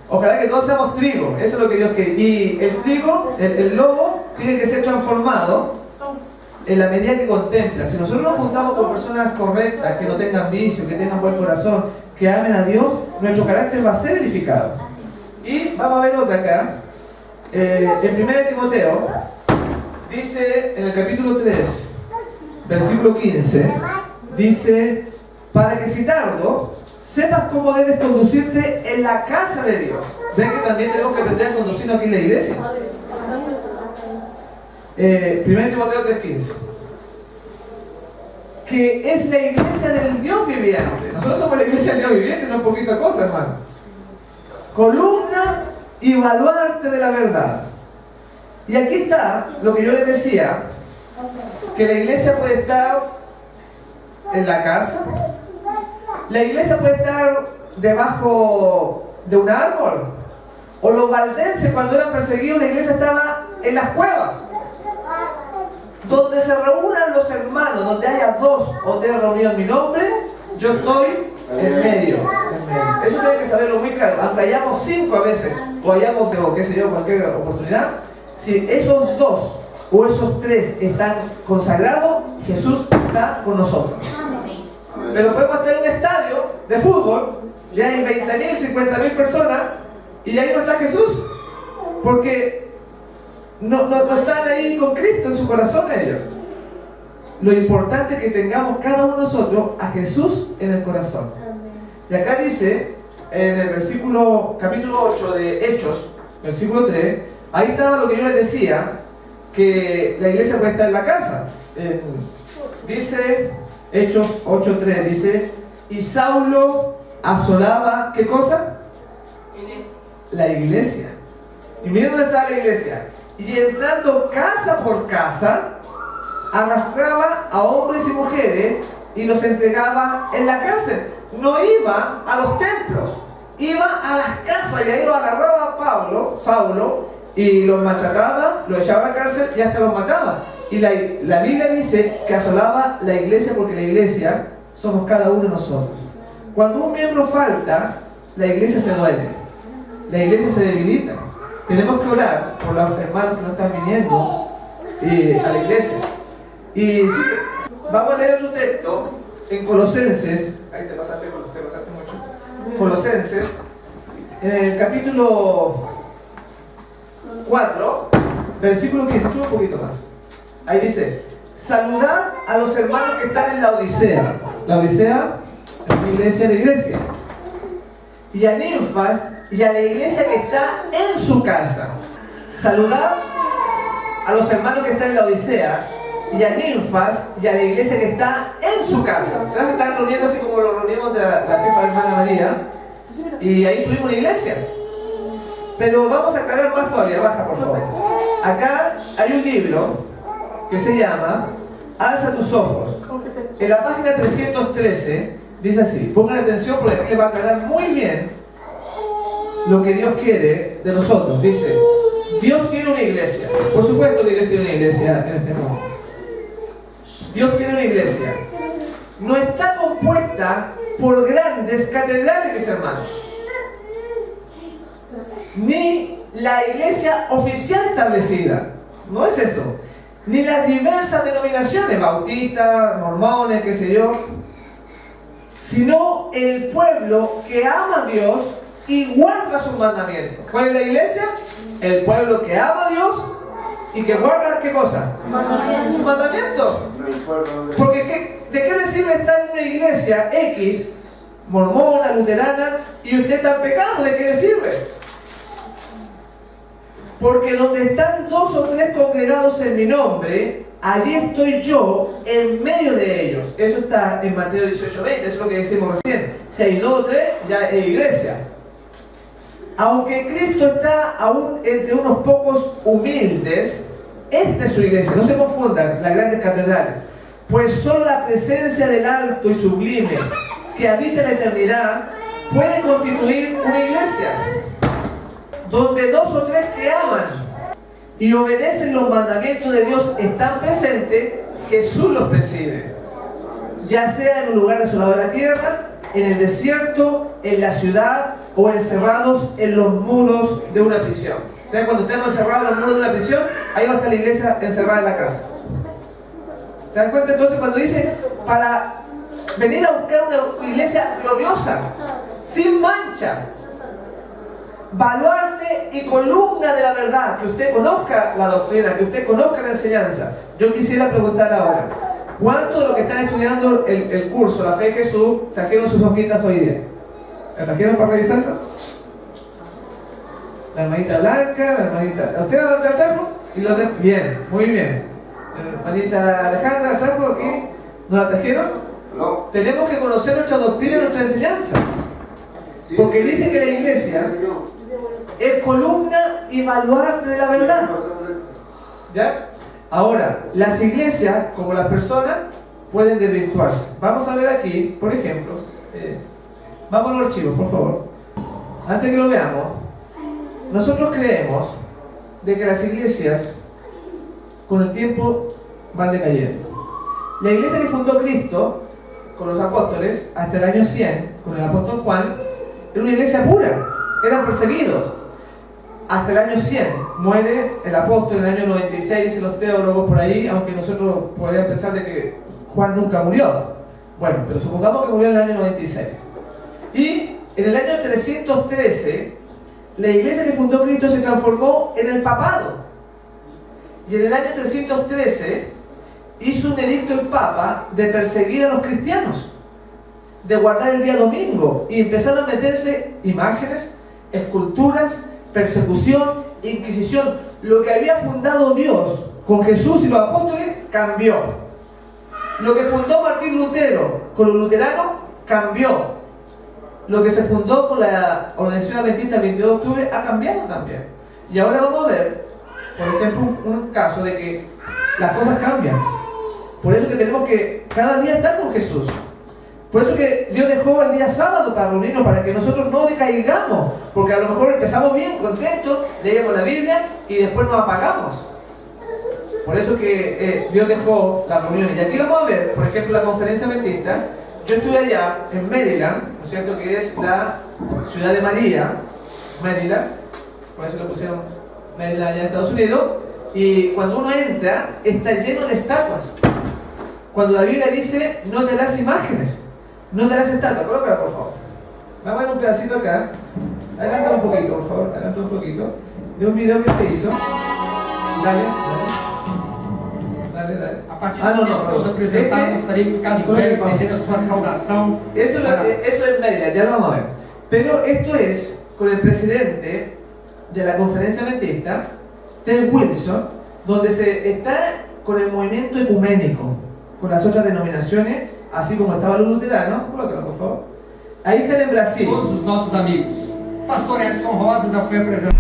ojalá que todos seamos trigo. Eso es lo que Dios quiere. Y el trigo, el lobo, tiene que ser transformado en la medida que contempla. Si nosotros nos juntamos con personas correctas, que no tengan vicio, que tengan buen corazón, que amen a Dios, nuestro carácter va a ser edificado. Y vamos a ver otra acá. En 1 Timoteo, dice en el capítulo 3, versículo 15, dice, para que si tardo, sepas cómo debes conducirte en la casa de Dios. Ven que también tenemos que aprender a conducirnos aquí en la iglesia. 1 Timoteo 3:15, que es la iglesia del Dios viviente. Nosotros somos la iglesia del Dios viviente, no es poquita cosa, hermano. Columna y baluarte de la verdad. Y aquí está lo que yo les decía, que la iglesia puede estar en la casa, la iglesia puede estar debajo de un árbol, o los valdenses cuando eran perseguidos, la iglesia estaba en las cuevas. Donde se reúnan los hermanos, donde haya 2 o 3 reunidos en mi nombre, yo estoy en medio. Eso tienen que saberlo muy claro. Aunque hayamos 5 a veces, o hayamos, qué sé yo, cualquier oportunidad, si esos 2 o esos 3 están consagrados, Jesús está con nosotros. Pero podemos tener un estadio de fútbol y hay 20.000, 50.000 personas y ahí no está Jesús, porque no están ahí con Cristo en su corazón ellos. Lo importante es que tengamos cada uno de nosotros a Jesús en el corazón. Y acá dice, en el capítulo 8 de Hechos, versículo 3, ahí estaba lo que yo les decía, que la iglesia puede estar en la casa. Dice, Hechos 8:3, dice, y Saulo asolaba, ¿qué cosa? La iglesia. Y miren dónde está la iglesia. Y entrando casa por casa, arrastraba a hombres y mujeres y los entregaba en la cárcel. No iba a los templos, iba a las casas, y ahí lo agarraba Saulo, y los maltrataba, los echaba a la cárcel y hasta los mataba. Y la Biblia dice que asolaba la iglesia, porque la iglesia somos cada uno de nosotros. Cuando un miembro falta, la iglesia se duele, la iglesia se debilita. Tenemos que orar por los hermanos que no están viniendo a la iglesia. Y sí, vamos a leer otro texto en Colosenses. Ahí te pasaste mucho. Colosenses, en el capítulo 4, versículo 15, sube un poquito más. Ahí dice, saludad a los hermanos que están en la Odisea. La Odisea es una iglesia de iglesia. Y a Ninfas y a la iglesia que está en su casa. Saludad a los hermanos que están en la Odisea y a Ninfas y a la iglesia que está en su casa. Se están reuniendo así como lo reunimos de la jefa hermana María, y ahí tuvimos una iglesia. Pero vamos a aclarar más todavía. Baja, por favor. Acá hay un libro que se llama Alza tus ojos. En la página 313 dice así. Pongan atención porque aquí les va a aclarar muy bien lo que Dios quiere de nosotros. Dice, Dios tiene una iglesia. Por supuesto que Dios tiene una iglesia en este mundo. Dios tiene una iglesia. No está compuesta por grandes catedrales, mis hermanos, ni la iglesia oficial establecida. No es eso. Ni las diversas denominaciones, bautistas, mormones, qué sé yo, sino el pueblo que ama a Dios y guarda sus mandamientos. ¿Cuál es la iglesia? El pueblo que ama a Dios y que guarda, ¿qué cosa? Sus mandamientos. Porque ¿de qué le sirve estar en una iglesia X, mormona, luterana, y usted está en pecado? ¿De qué le sirve? Porque donde están 2 o 3 congregados en mi nombre, allí estoy yo en medio de ellos. Eso está en Mateo 18:20, eso es lo que decimos recién. Si hay 2 o 3, ya es iglesia. Aunque Cristo está aún entre unos pocos humildes, esta es su iglesia. No se confundan las grandes catedrales, pues solo la presencia del alto y sublime que habita en la eternidad puede constituir una iglesia, donde 2 o 3 que aman y obedecen los mandamientos de Dios están presentes. Jesús los preside, ya sea en un lugar desolado de la tierra, en el desierto, en la ciudad, o encerrados en los muros de una prisión. ¿Saben? Cuando estemos encerrados en los muros de una prisión, ahí va a estar la iglesia encerrada en la cárcel. ¿Se dan cuenta? Entonces cuando dice para venir a buscar una iglesia gloriosa, sin mancha, baluarte y columna de la verdad, que usted conozca la doctrina, que usted conozca la enseñanza. Yo quisiera preguntar ahora, ¿cuántos de los que están estudiando el curso La Fe en Jesús trajeron sus hojitas hoy día? ¿La trajeron para revisarlo? La hermanita Blanca, la hermanita... ¿Usted la trajo? Y los de... Bien, muy bien. La hermanita Alejandra la trajo aquí. ¿No la trajeron? No. Tenemos que conocer nuestra doctrina y nuestra enseñanza. Sí, porque dice que la iglesia es columna y baluarte de la verdad. ¿Ya? Ahora, las iglesias, como las personas, pueden desvirtuarse. Vamos a ver aquí, por ejemplo, vamos a los archivos, por favor. Antes que lo veamos, nosotros creemos de que las iglesias, con el tiempo, van decayendo. La iglesia que fundó Cristo, con los apóstoles, hasta el año 100, con el apóstol Juan, era una iglesia pura, eran perseguidos. Hasta el año 100 muere el apóstol, en el año 96 dicen los teólogos por ahí, aunque nosotros podríamos pensar de que Juan nunca murió. Bueno, pero supongamos que murió en el año 96. Y en el año 313, la iglesia que fundó Cristo se transformó en el papado. Y en el año 313 hizo un edicto el Papa de perseguir a los cristianos, de guardar el día domingo, y empezaron a meterse imágenes, esculturas, persecución, inquisición. Lo que había fundado Dios con Jesús y los apóstoles cambió. Lo que fundó Martín Lutero con los luteranos cambió. Lo que se fundó con la Organización Adventista el 22 de octubre ha cambiado también. Y ahora vamos a ver, por ejemplo, un caso de que las cosas cambian. Por eso que tenemos que cada día estar con Jesús. Por eso que Dios dejó el día sábado para reunirnos, para que nosotros no decaigamos. Porque a lo mejor empezamos bien, contentos, leemos la Biblia y después nos apagamos. Por eso que Dios dejó las reuniones. Y aquí vamos a ver, por ejemplo, la conferencia adventista. Yo estuve allá en Maryland, ¿no es cierto? Que es la ciudad de María, Maryland. Por eso le pusieron Maryland allá en Estados Unidos. Y cuando uno entra, está lleno de estatuas. Cuando la Biblia dice, no te das imágenes, no te das estatuas. Colócala, por favor. Vamos a ver un pedacito acá. Adelanta un poquito, por favor. Adelanta un poquito. De un video que se hizo. Dale. A partir do momento que os apresentados, gostaria que ficasse em pé, estendendo a sua saudação. Eso es Maryland, ya lo vamos a ver. Pero esto es con el presidente de la conferencia adventista, Ted Wilson, donde se está con el movimiento ecuménico, con las otras denominaciones, así como estaban los luteranos. Colócalo, por favor. Ahí están en Brasil. Todos os nossos amigos. Pastor Edson Rosa já foi apresentado.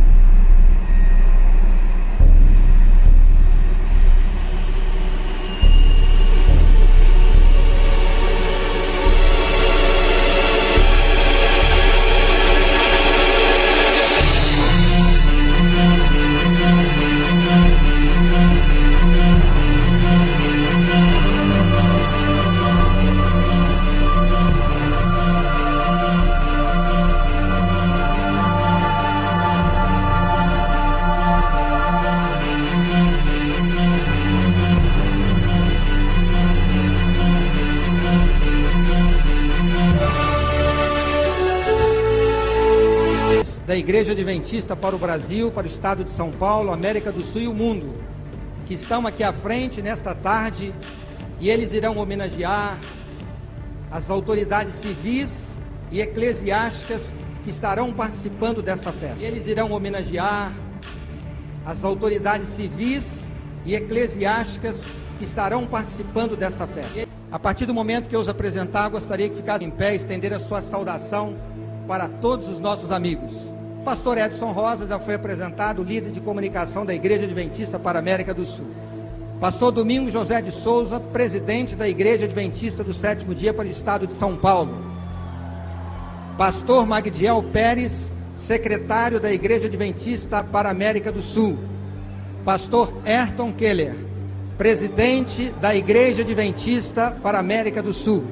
Da Igreja Adventista para o Brasil, para o Estado de São Paulo, América do Sul e o mundo, que estão aqui à frente nesta tarde, e eles irão homenagear as autoridades civis e eclesiásticas que estarão participando desta festa. Eles irão homenagear as autoridades civis e eclesiásticas que estarão participando desta festa. A partir do momento que eu os apresentar, gostaria que ficassem em pé e estender a sua saudação para todos os nossos amigos. Pastor Edson Rosa já foi apresentado, líder de comunicação da Igreja Adventista para a América do Sul. Pastor Domingos José de Souza, presidente da Igreja Adventista do Sétimo Dia para o Estado de São Paulo. Pastor Magdiel Pérez, secretário da Igreja Adventista para a América do Sul. Pastor Ayrton Keller, presidente da Igreja Adventista para a América do Sul.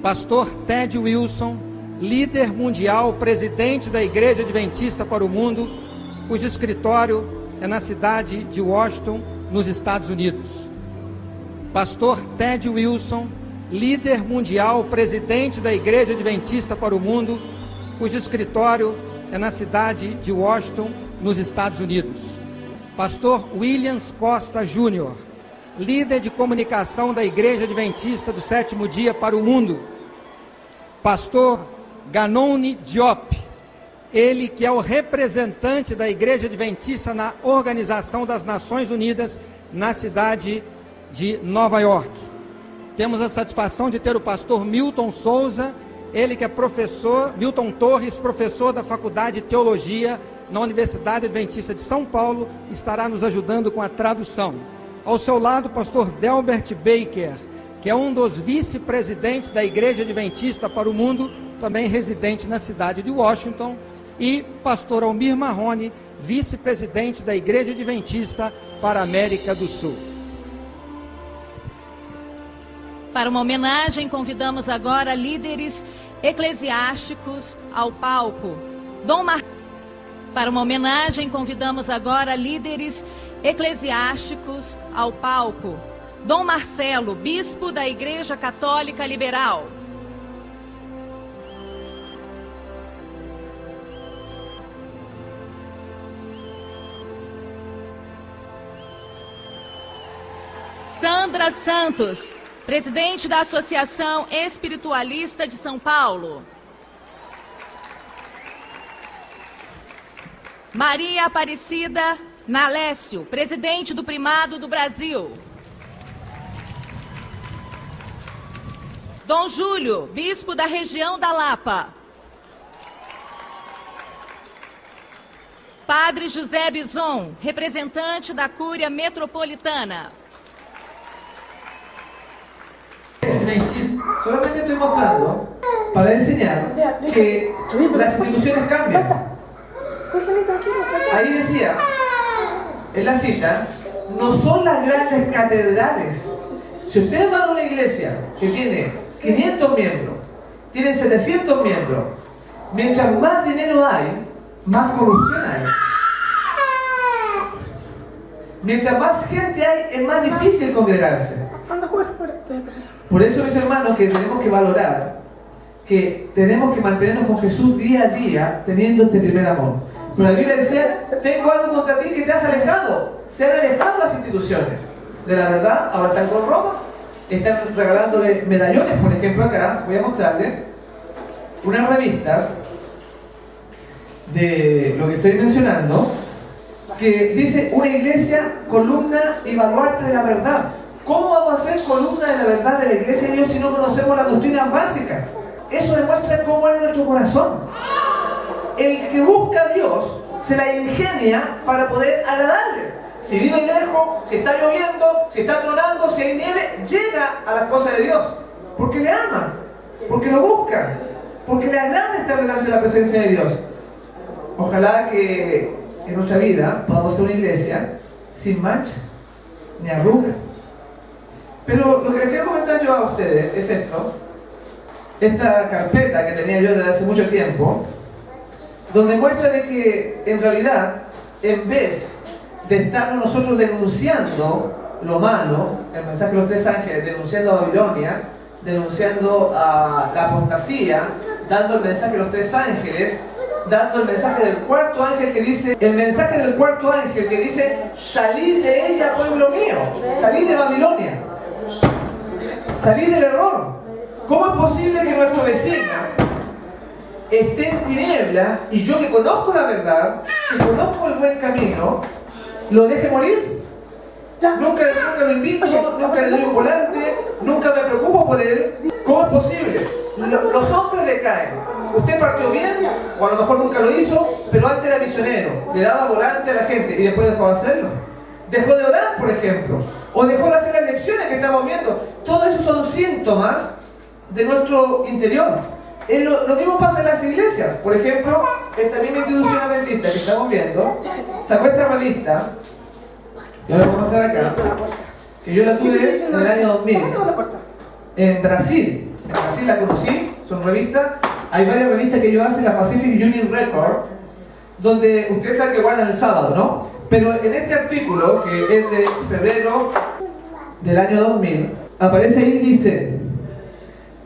Pastor Ted Wilson, líder mundial, presidente da Igreja Adventista para o Mundo, cujo escritório é na cidade de Washington, nos Estados Unidos. Pastor Ted Wilson, líder mundial, presidente da Igreja Adventista para o Mundo, cujo escritório é na cidade de Washington, nos Estados Unidos. Pastor Williams Costa Júnior, líder de comunicação da Igreja Adventista do Sétimo Dia para o Mundo. Pastor Ganoni Diop, ele que é o representante da Igreja Adventista na Organização das Nações Unidas, na cidade de Nova York. Temos a satisfação de ter o pastor Milton Souza, ele que é professor, Milton Torres, professor da Faculdade de Teologia na Universidade Adventista de São Paulo, estará nos ajudando com a tradução. Ao seu lado, o pastor Delbert Baker, que é um dos vice-presidentes da Igreja Adventista para o Mundo, também residente na cidade de Washington, e pastor Almir Marrone, vice-presidente da Igreja Adventista para a América do Sul. Para uma homenagem, convidamos agora líderes eclesiásticos ao palco. Para uma homenagem, convidamos agora líderes eclesiásticos ao palco. Dom Marcelo, bispo da Igreja Católica Liberal. Sandra Santos, presidente da Associação Espiritualista de São Paulo. Maria Aparecida Nalécio, presidente do Primado do Brasil. Dom Júlio, bispo da região da Lapa. Padre José Bison, representante da Cúria Metropolitana. Solamente estoy mostrando para enseñar que las instituciones cambian. Ahí decía, en la cita, no son las grandes catedrales. Si ustedes van a una iglesia que tiene 500 miembros, tiene 700 miembros, mientras más dinero hay, más corrupción hay. Mientras más gente hay, es más difícil congregarse. Por eso, mis hermanos, que tenemos que valorar que tenemos que mantenernos con Jesús día a día, teniendo este primer amor. Pero la Biblia decía, tengo algo contra ti, que te has alejado. Se han alejado las instituciones de la verdad. Ahora están con Roma, están regalándole medallones. Por ejemplo, acá voy a mostrarle unas revistas de lo que estoy mencionando, que dice una iglesia, columna y baluarte de la verdad. ¿Cómo vamos a ser columna de la verdad de la iglesia de Dios si no conocemos las doctrinas básicas? Eso demuestra cómo es nuestro corazón. El que busca a Dios se la ingenia para poder agradarle. Si vive lejos, si está lloviendo, si está tronando, si hay nieve, llega a las cosas de Dios. Porque le ama, porque lo busca, porque le agrada estar delante de la presencia de Dios. Ojalá que en nuestra vida podamos ser una iglesia sin mancha, ni arruga. Pero lo que les quiero comentar yo a ustedes es esto. Esta carpeta que tenía yo desde hace mucho tiempo, donde muestra de que en realidad, en vez de estar nosotros denunciando lo malo, el mensaje de los tres ángeles, denunciando a Babilonia, denunciando a la apostasía, dando el mensaje de los tres ángeles, dando el mensaje del cuarto ángel que dice, el mensaje del cuarto ángel que dice, salid de ella, pueblo mío, salid de Babilonia, salid del error. ¿Cómo es posible que nuestro vecino esté en tiniebla y yo que conozco la verdad, que conozco el buen camino, lo deje morir? Nunca lo invito, nunca le doy un volante, nunca me preocupo por él. ¿Cómo es posible? Los hombres decaen. Usted partió bien, o a lo mejor nunca lo hizo, pero antes era misionero, le daba volante a la gente y después dejó de hacerlo. Dejó de orar, por ejemplo, o dejó de hacer las lecciones que estamos viendo. Todo eso son síntomas de nuestro interior. Lo mismo pasa en las iglesias. Por ejemplo, esta misma institución adventista que estamos viendo sacó esta revista, yo la voy a mostrar acá, que yo la tuve en el año 2000 en Brasil. En Brasil la conocí, son revistas. Hay varias revistas que yo hace, la Pacific Union Record, donde ustedes saben que guardan el sábado, ¿no? Pero en este artículo, que es de febrero del año 2000, aparece ahí y dice: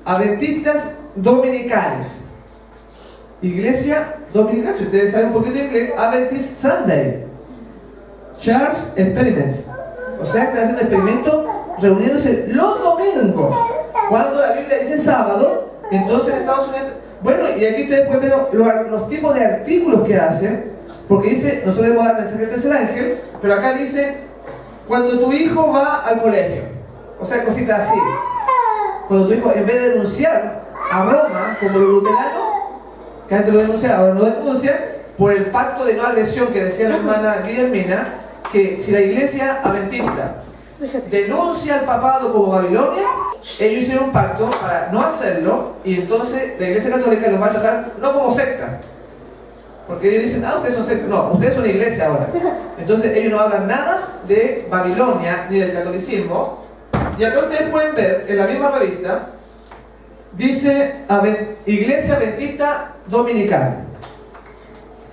Adventistas Dominicales. Iglesia Dominical, si ustedes saben un poquito de inglés, Adventist Sunday Church Experiment. O sea, están haciendo experimentos reuniéndose los domingos. Cuando la Biblia dice sábado, entonces en Estados Unidos... Bueno, y aquí ustedes pueden ver los tipos de artículos que hacen, porque dice, nosotros debemos dar mensaje del tercer ángel, pero acá dice, cuando tu hijo va al colegio. O sea, cositas así. Cuando tu hijo, en vez de denunciar a Roma como los luteranos, que antes lo denunciaban, ahora no denuncian, por el pacto de no agresión que decía la hermana Guillermina, que si la iglesia adventista denuncia al papado como Babilonia, ellos hicieron un pacto para no hacerlo, y entonces la iglesia católica los va a tratar no como secta, porque ellos dicen, ustedes son secta, no, ustedes son iglesia ahora. Entonces ellos no hablan nada de Babilonia ni del catolicismo. Y acá ustedes pueden ver en la misma revista, dice Iglesia Adventista Dominical.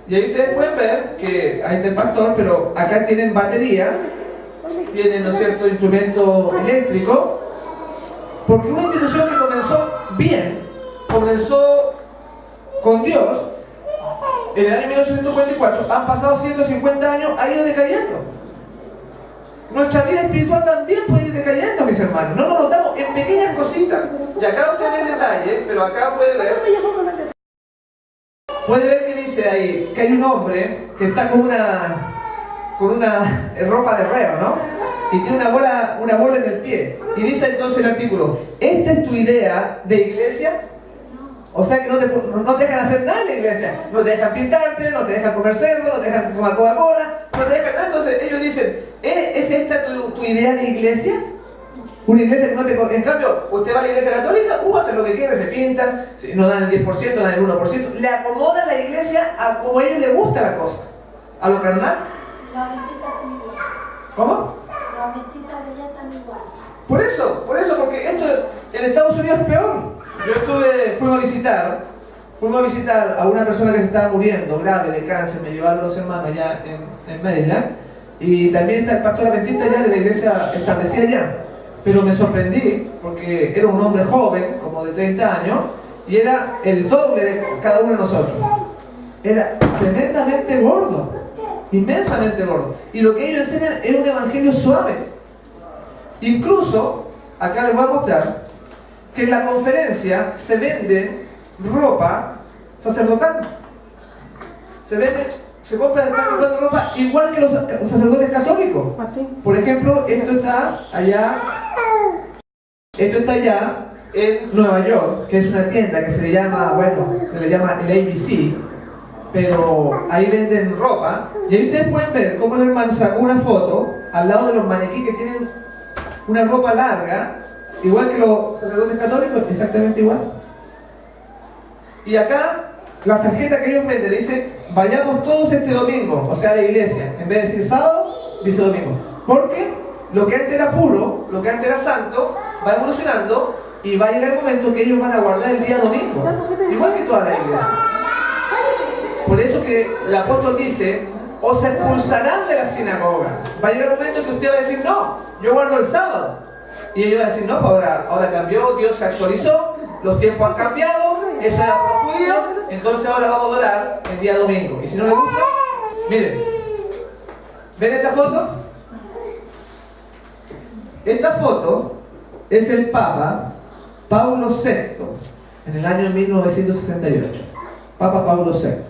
Y ahí ustedes pueden ver que ahí está el pastor, pero acá tienen batería, tienen, ¿no es cierto?, instrumento eléctrico, porque una institución que comenzó bien, comenzó con Dios, en el año 1844, han pasado 150 años, ha ido decayendo. Nuestra vida espiritual también puede ir decayendo, mis hermanos. No nos notamos en pequeñas cositas. Y acá usted ve el detalle, pero acá puede ver que dice ahí que hay un hombre que está con una ropa de reo, ¿no? Y tiene una bola en el pie. Y dice entonces el artículo: ¿esta es tu idea de iglesia? O sea que no te dejan hacer nada en la iglesia. No te dejan pintarte, no te dejan comer cerdo, no te dejan tomar Coca-Cola, no te dejan nada. Entonces ellos dicen: ¿es esta tu idea de iglesia? Una iglesia que no te... En cambio, usted va a la iglesia católica, hace lo que quiere, se pintan, no dan el 10%, dan el 1%. Le acomoda la iglesia a como a ellos les gusta la cosa. A lo carnal. ¿Cómo? Las adventistas de allá están igual. Por eso, porque esto en Estados Unidos es peor. Fuimos a visitar a una persona que se estaba muriendo grave de cáncer, me llevaron los hermanos allá en Maryland, y también está el pastor adventista allá de la iglesia establecida allá. Pero me sorprendí porque era un hombre joven, como de 30 años, y era el doble de cada uno de nosotros. Era tremendamente gordo, inmensamente gordo. Y lo que ellos enseñan es un evangelio suave. Incluso, acá les voy a mostrar que en la conferencia se vende ropa sacerdotal. Se compra en el mercado de ropa igual que los sacerdotes católicos. Por ejemplo, esto está allá en Nueva York, que es una tienda que se le llama el ABC, pero ahí venden ropa. Y ahí ustedes pueden ver cómo el hermano sacó una foto al lado de los maniquí que tienen una ropa larga, igual que los sacerdotes católicos, exactamente igual. Y acá la tarjeta que ellos venden dice: vayamos todos este domingo, o sea, a la iglesia. En vez de decir sábado, dice domingo. Porque lo que antes era puro, lo que antes era santo, va evolucionando y va a llegar el momento que ellos van a guardar el día domingo, igual que toda la iglesia. Por eso que el apóstol dice: os expulsarán de la sinagoga. Va a llegar el momento que usted va a decir: no, yo guardo el sábado. Y ellos van a decir: no, ahora cambió, Dios se actualizó, los tiempos han cambiado, eso era para los judíos, entonces ahora vamos a adorar el día domingo. Y si no les gusta, miren, ¿ven esta foto? Esta foto es el Papa Paulo VI, en el año 1968. Papa Paulo VI.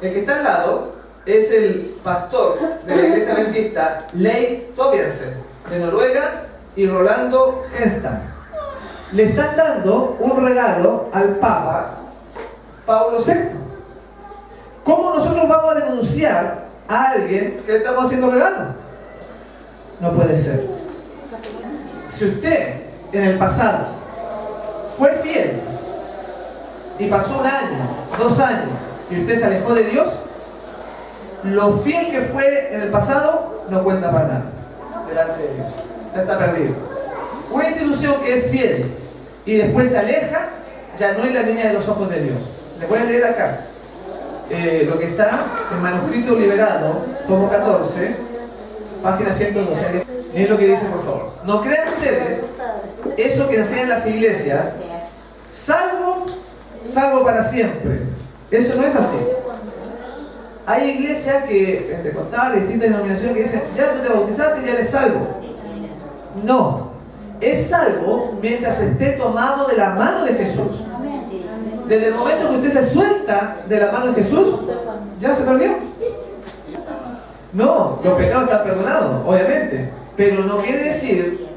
El que está al lado es el pastor de la iglesia adventista, Leif Tobiasen, de Noruega, y Rolando Henstam. Le están dando un regalo al Papa Paulo VI. ¿Cómo nosotros vamos a denunciar a alguien que le estamos haciendo regalo? No puede ser. Si usted en el pasado fue fiel y pasó 1 año, 2 años y usted se alejó de Dios, lo fiel que fue en el pasado no cuenta para nada delante de Dios. Ya está perdido. Una institución que es fiel y después se aleja, ya no es la niña de los ojos de Dios. Les voy a leer acá lo que está en manuscrito liberado, tomo 14, página 112. Miren lo que dice, por favor. No crean ustedes eso que enseñan las iglesias, salvo para siempre. Eso no es así. Hay iglesias que, pentecostales, distintas denominaciones, que dicen, ya tú te bautizaste, ya eres salvo. No. Es salvo mientras esté tomado de la mano de Jesús. Desde el momento que usted se suelta de la mano de Jesús, ¿ya se perdió? No, los pecados están perdonados, obviamente. Pero no quiere decir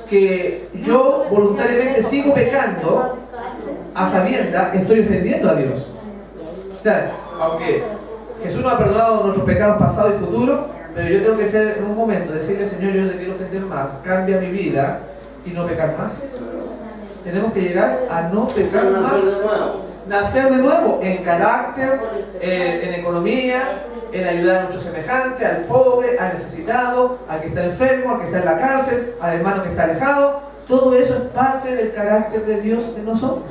que yo voluntariamente sigo pecando a sabiendas, estoy ofendiendo a Dios. O sea, aunque Jesús nos ha perdonado nuestros pecados pasados y futuros, pero yo tengo que ser en un momento, decirle, Señor, yo no te quiero ofender más, cambia mi vida y no pecar más. Tenemos que llegar a no pecar más. Nacer de nuevo en carácter, en economía, en ayudar a nuestro semejante, al pobre, al necesitado, al que está enfermo, al que está en la cárcel, al hermano que está alejado. Todo eso es parte del carácter de Dios en nosotros.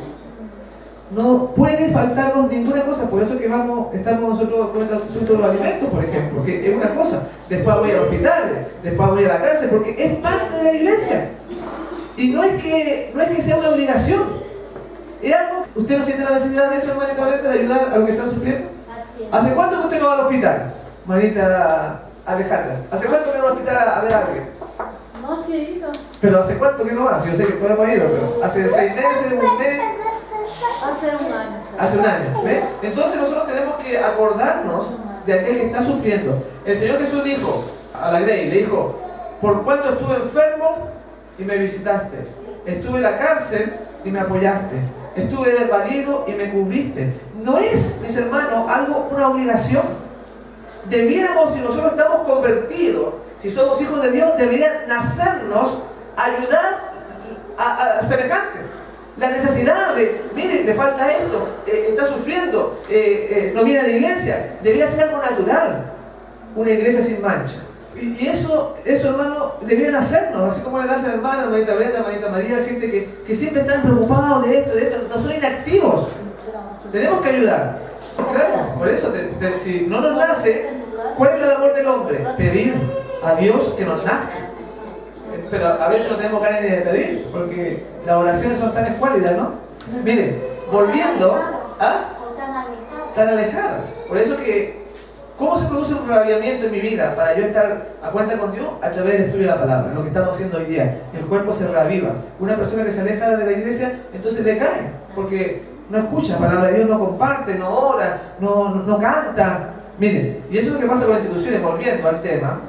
No puede faltarnos ninguna cosa. Por eso que estamos nosotros con el asunto de los alimentos, por ejemplo, que es una cosa. Después voy al hospital, después voy a la cárcel, porque es parte de la iglesia. Y no es que sea una obligación. ¿Es algo? ¿Usted no siente la necesidad de eso, hermanita Brenda, de ayudar a los que están sufriendo? ¿Hace cuánto que usted no va al hospital, manita Alejandra? ¿Hace cuánto que no va al hospital a ver a alguien? No, sí he ido. ¿Pero hace cuánto que no va? Si yo sé que todos hemos ido, pero ¿hace 6 meses, un mes? Hace un año. Hace un año, ¿ves? Entonces nosotros tenemos que acordarnos de aquel que está sufriendo. El Señor Jesús dijo a la Grey, le dijo, por cuanto estuve enfermo y me visitaste, estuve en la cárcel y me apoyaste, estuve desvalido y me cubriste. No es, mis hermanos, una obligación. Debiéramos, si nosotros estamos convertidos, si somos hijos de Dios, debería nacernos ayudar a semejante. La necesidad de, mire, le falta esto, está sufriendo, no viene a la iglesia, debería ser algo natural, una iglesia sin mancha. Y eso hermano, deberían hacernos, así como le hacen hermanos, hermanita Brenda, hermanita María, gente que siempre están preocupados de esto, no son inactivos. Tenemos que ayudar. Claro, por eso, si no nos nace, ¿cuál es la labor del hombre? Pedir a Dios que nos nazca. Pero a veces no tenemos ganas ni de pedir, porque las oraciones son tan escuálidas, ¿no? Miren, volviendo tan alejadas. Por eso que, ¿cómo se produce un reavivamiento en mi vida para yo estar a cuenta con Dios? A través del estudio de la palabra, lo que estamos haciendo hoy día. El cuerpo se reaviva. Una persona que se aleja de la iglesia, entonces le cae, porque no escucha la palabra de Dios, no comparte, no ora, no canta. Miren, y eso es lo que pasa con las instituciones, volviendo al tema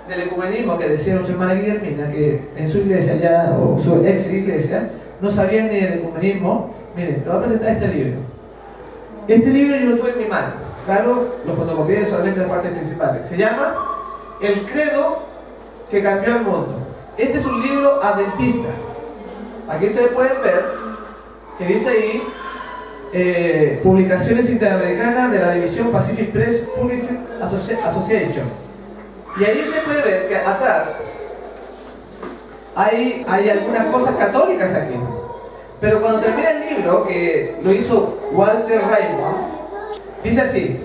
del ecumenismo que decía nuestra hermana Guillermina, que en su iglesia ya, o su ex iglesia, no sabían ni del ecumenismo. Miren, le voy a presentar este libro. Este libro yo lo tuve en mi mano. Claro, lo fotocopié solamente las partes principales. Se llama El credo que cambió el mundo. Este es un libro adventista. Aquí ustedes pueden ver que dice ahí Publicaciones Interamericanas de la División Pacific Press Publishing Association. Y ahí usted puede ver que atrás hay algunas cosas católicas aquí. Pero cuando termina el libro, que lo hizo Walter Raymond, dice así,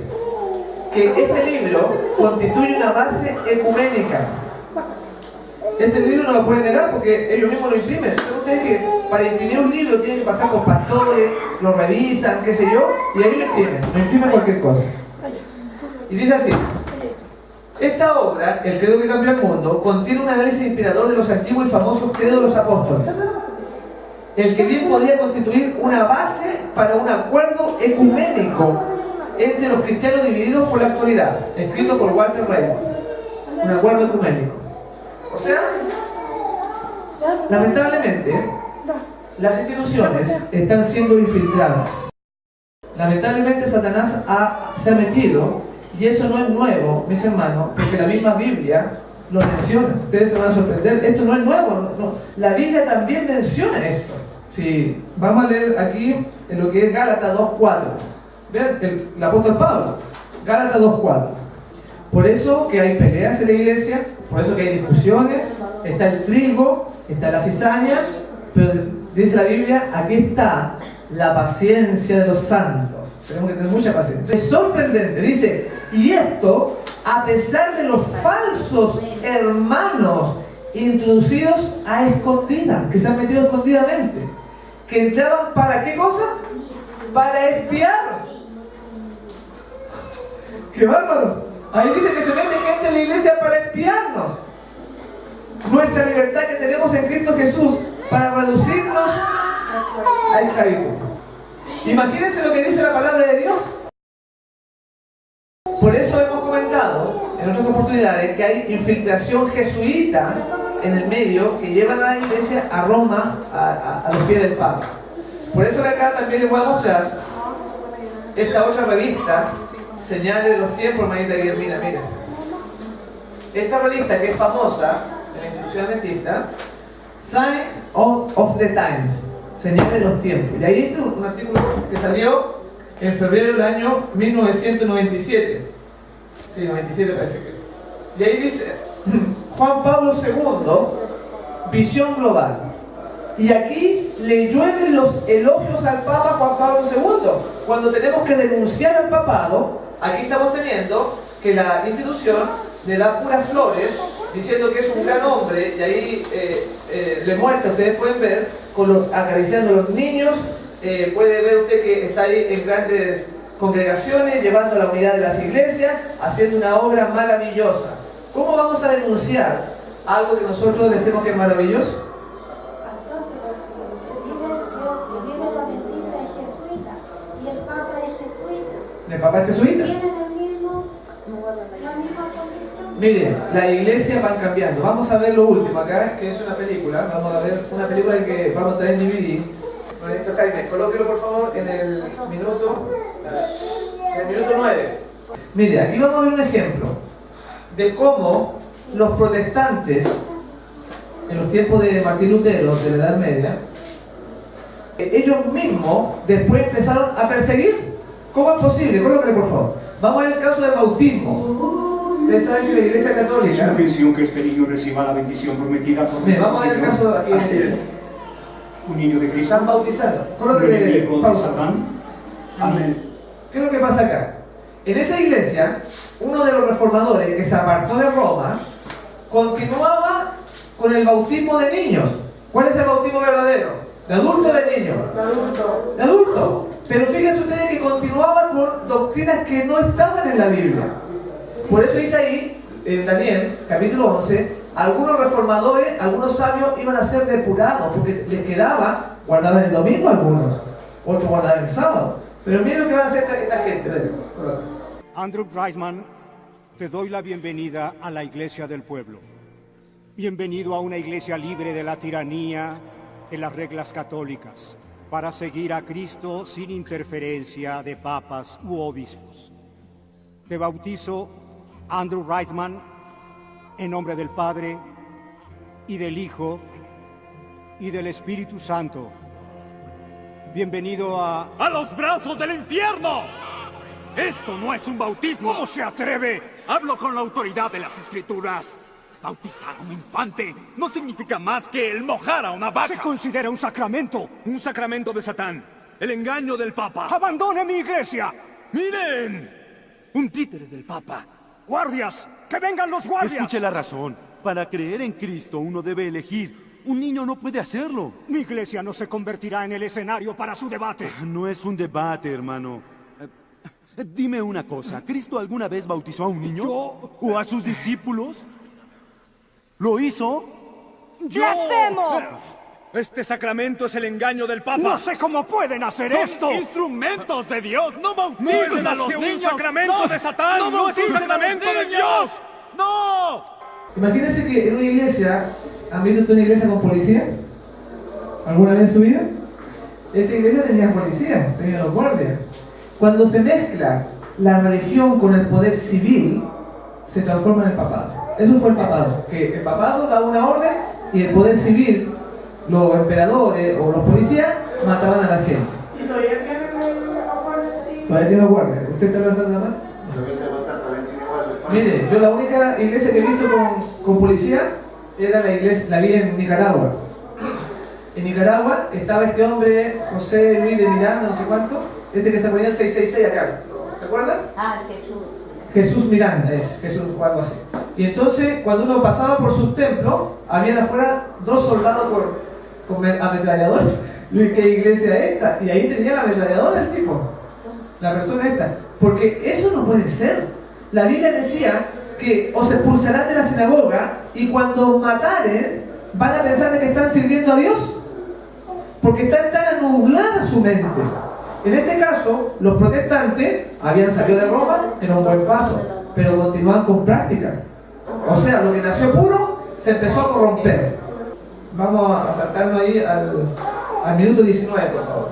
que este libro constituye una base ecuménica. Este libro no lo pueden negar porque ellos mismos lo imprimen. ¿Saben ustedes que para imprimir un libro tienen que pasar con pastores, lo revisan, qué sé yo, y ahí lo imprimen cualquier cosa? Y dice así, esta obra, El credo que cambió el mundo, contiene un análisis inspirador de los antiguos y famosos credos de los apóstoles, el que bien podría constituir una base para un acuerdo ecuménico entre los cristianos divididos por la actualidad, escrito por Walter Raymond. Un acuerdo ecuménico. O sea, lamentablemente, las instituciones están siendo infiltradas. Lamentablemente Satanás se ha metido, y eso no es nuevo, mis hermanos, porque la misma Biblia lo menciona. Ustedes se van a sorprender, esto no es nuevo, no. La Biblia también menciona esto. Sí, vamos a leer aquí en lo que es Gálatas 2.4. Vean, el apóstol Pablo, Gálatas 2.4. Por eso que hay peleas en la iglesia, por eso que hay discusiones, está el trigo, está la cizaña, pero dice la Biblia, aquí está la paciencia de los santos. Tenemos que tener mucha paciencia. Es sorprendente, dice, y esto a pesar de los falsos hermanos introducidos a escondidas, que se han metido escondidamente, que entraban ¿para qué cosa? Para espiar. ¡Qué bárbaro! Ahí dice que se mete gente en la iglesia para espiarnos. Nuestra libertad que tenemos en Cristo Jesús para reducirnos a esclavitud. Imagínense lo que dice la palabra de Dios. Por eso hemos comentado en otras oportunidades que hay infiltración jesuita en el medio que llevan a la iglesia a Roma, a los pies del Papa. Por eso que acá también les voy a mostrar esta otra revista, Señales de los Tiempos, hermanita Guillermina, mira. Esta revista que es famosa en la institución adventista, Sign of the Times, Señales de los Tiempos. Y ahí está un artículo que salió en febrero del año 1997. Sí, 97 parece que. Y ahí dice, Juan Pablo II, visión global. Y aquí le llueven los elogios al Papa Juan Pablo II. Cuando tenemos que denunciar al papado, aquí estamos teniendo que la institución le da puras flores, diciendo que es un gran hombre, y ahí le muestra, ustedes pueden ver, acariciando a los niños, puede ver usted que está ahí en grandes congregaciones, llevando la unidad de las iglesias, haciendo una obra maravillosa. ¿Cómo vamos a denunciar algo que nosotros decimos que es maravilloso? Pastor, pero se dice que la mentira es jesuita y el Papa es jesuita. ¿El Papa es jesuita? ¿Tienen la misma condición? Miren, la iglesia va cambiando. Vamos a ver lo último acá, que es una película. Vamos a ver una película que vamos a traer en DVD. Con Jaime, colóquelo por favor en el minuto 9. Mire, aquí vamos a ver un ejemplo de cómo los protestantes en los tiempos de Martín Lutero, de la Edad Media, ellos mismos después empezaron a perseguir. ¿Cómo es posible? Colóquelo por favor. Vamos a ver el caso del bautismo. Ustedes saben que la Iglesia Católica... Es una bendición que este niño reciba la bendición prometida por nuestro Vamos a ver el caso de aquí. Así es. Un niño de Cristo. Están bautizando. Un enemigo de Satán. Amén. ¿Qué es lo que pasa acá? En esa iglesia, uno de los reformadores que se apartó de Roma, continuaba con el bautismo de niños. ¿Cuál es el bautismo verdadero? ¿De adulto o de niño? De adulto. De adulto. Pero fíjense ustedes que continuaba con doctrinas que no estaban en la Biblia. Por eso dice ahí, en Daniel, capítulo 11, algunos reformadores, algunos sabios iban a ser depurados, porque les quedaba, guardaban el domingo algunos, otros guardaban el sábado. Pero miren lo que van a hacer esta gente. Andrew Reitman, te doy la bienvenida a la Iglesia del Pueblo. Bienvenido a una iglesia libre de la tiranía de las reglas católicas, para seguir a Cristo sin interferencia de papas u obispos. Te bautizo, Andrew Reitman, en nombre del Padre, y del Hijo, y del Espíritu Santo. Bienvenido a los brazos del infierno. Esto no es un bautismo. ¿Cómo se atreve? Hablo con la autoridad de las Escrituras. Bautizar a un infante no significa más que el mojar a una vaca. Se considera un sacramento. Un sacramento de Satán. El engaño del Papa. ¡Abandone mi iglesia! ¡Miren! Un títere del Papa. ¡Guardias! ¡Que vengan los guardias! Escuche la razón. Para creer en Cristo uno debe elegir. Un niño no puede hacerlo. Mi iglesia no se convertirá en el escenario para su debate. No es un debate, hermano. Dime una cosa. ¿Cristo alguna vez bautizó a un niño? ¿Yo? ¿O a sus discípulos? ¿Lo hizo? ¡Blasfemo! Este sacramento es el engaño del Papa. No sé cómo pueden hacer esto. Son instrumentos de Dios. No bauticen a los niños. Un sacramento de Satán. No es un sacramento de Dios. ¡No! Imagínense que en una iglesia, ¿han visto una iglesia con policía? ¿Alguna vez en su vida? Esa iglesia tenía policía, tenía los guardias. Cuando se mezcla la religión con el poder civil, se transforma en el papado. Eso fue el papado, que el papado da una orden y el poder civil, los emperadores o los policías, mataban a la gente. ¿Y todavía tienen guardias? ¿Todavía tiene guardia? ¿Usted está levantando la mano? Mire, yo la única iglesia que he visto con policía era la iglesia, la vi en Nicaragua. En Nicaragua estaba este hombre, José Luis de Milán, no sé cuánto, este que se ponía el 666 acá. ¿Se acuerdan? Ah, Jesús. Jesús Miranda es, Jesús o algo así. Y entonces, cuando uno pasaba por sus templos, habían afuera 2 soldados con ametrallador. ¿Qué iglesia es esta? Y ahí tenía la ametralladora el tipo, la persona esta. Porque eso no puede ser. La Biblia decía que os expulsarán de la sinagoga y cuando mataren van a pensar de que están sirviendo a Dios. Porque está tan anublada su mente. En este caso, los protestantes habían salido de Roma, era un buen paso, pero continuaban con prácticas. O sea, lo que nació puro se empezó a corromper. Vamos a saltarnos ahí al minuto 19, por favor.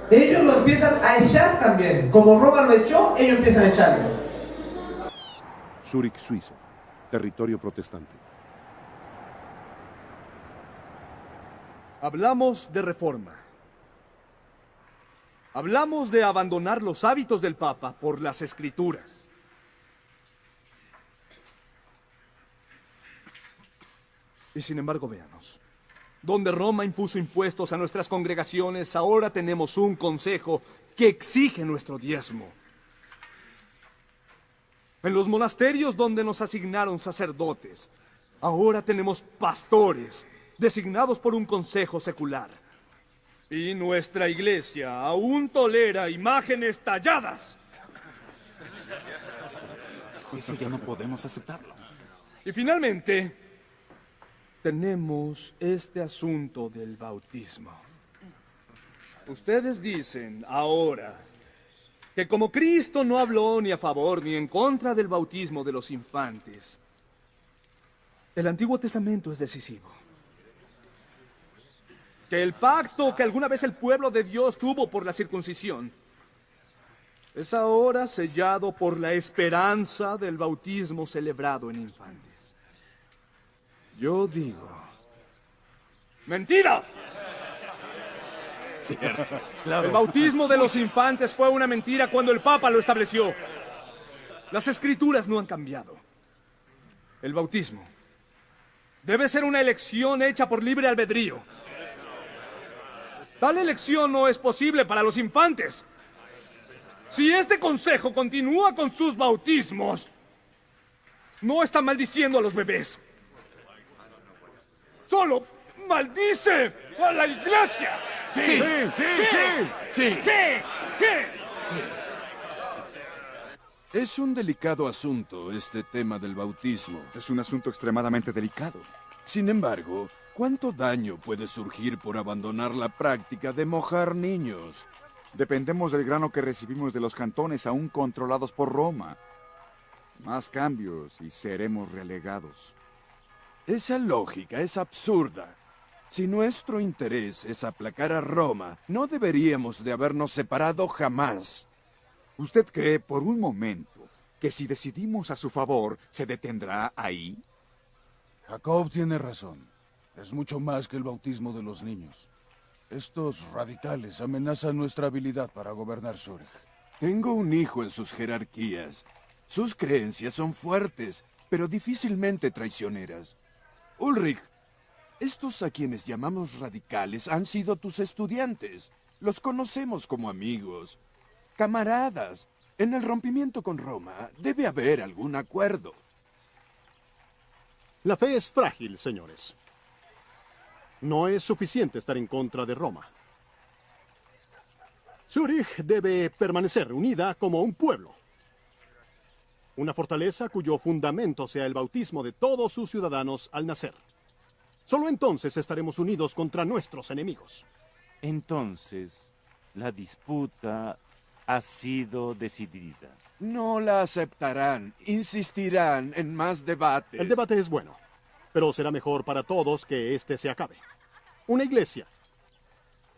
Ellos lo empiezan a echar también. Como Roma lo echó, ellos empiezan a echarlo. Zúrich, Suiza, territorio protestante. Hablamos de reforma. Hablamos de abandonar los hábitos del Papa por las Escrituras. Y sin embargo, veamos. Donde Roma impuso impuestos a nuestras congregaciones, ahora tenemos un consejo que exige nuestro diezmo. En los monasterios donde nos asignaron sacerdotes, ahora tenemos pastores designados por un consejo secular. Y nuestra iglesia aún tolera imágenes talladas. Eso ya no podemos aceptarlo. Y finalmente, tenemos este asunto del bautismo. Ustedes dicen ahora que como Cristo no habló ni a favor ni en contra del bautismo de los infantes, el Antiguo Testamento es decisivo. Que el pacto que alguna vez el pueblo de Dios tuvo por la circuncisión es ahora sellado por la esperanza del bautismo celebrado en infantes. Yo digo... ¡Mentira! Cierto, claro. El bautismo de los infantes fue una mentira cuando el Papa lo estableció. Las Escrituras no han cambiado. El bautismo debe ser una elección hecha por libre albedrío. Tal elección no es posible para los infantes. Si este consejo continúa con sus bautismos, no está maldiciendo a los bebés. Solo maldice a la iglesia. Sí. Es un delicado asunto este tema del bautismo. Es un asunto extremadamente delicado. Sin embargo, ¿cuánto daño puede surgir por abandonar la práctica de mojar niños? Dependemos del grano que recibimos de los cantones aún controlados por Roma. Más cambios y seremos relegados. Esa lógica es absurda. Si nuestro interés es aplacar a Roma, no deberíamos de habernos separado jamás. ¿Usted cree por un momento que si decidimos a su favor, se detendrá ahí? Jacob tiene razón. Es mucho más que el bautismo de los niños. Estos radicales amenazan nuestra habilidad para gobernar Zúrich. Tengo un hijo en sus jerarquías. Sus creencias son fuertes, pero difícilmente traicioneras. Ulrich, estos a quienes llamamos radicales han sido tus estudiantes. Los conocemos como amigos, camaradas. En el rompimiento con Roma debe haber algún acuerdo. La fe es frágil, señores. No es suficiente estar en contra de Roma. Zúrich debe permanecer unida como un pueblo. Una fortaleza cuyo fundamento sea el bautismo de todos sus ciudadanos al nacer. Solo entonces estaremos unidos contra nuestros enemigos. Entonces, la disputa ha sido decidida. No la aceptarán. Insistirán en más debates. El debate es bueno, pero será mejor para todos que este se acabe. Una iglesia,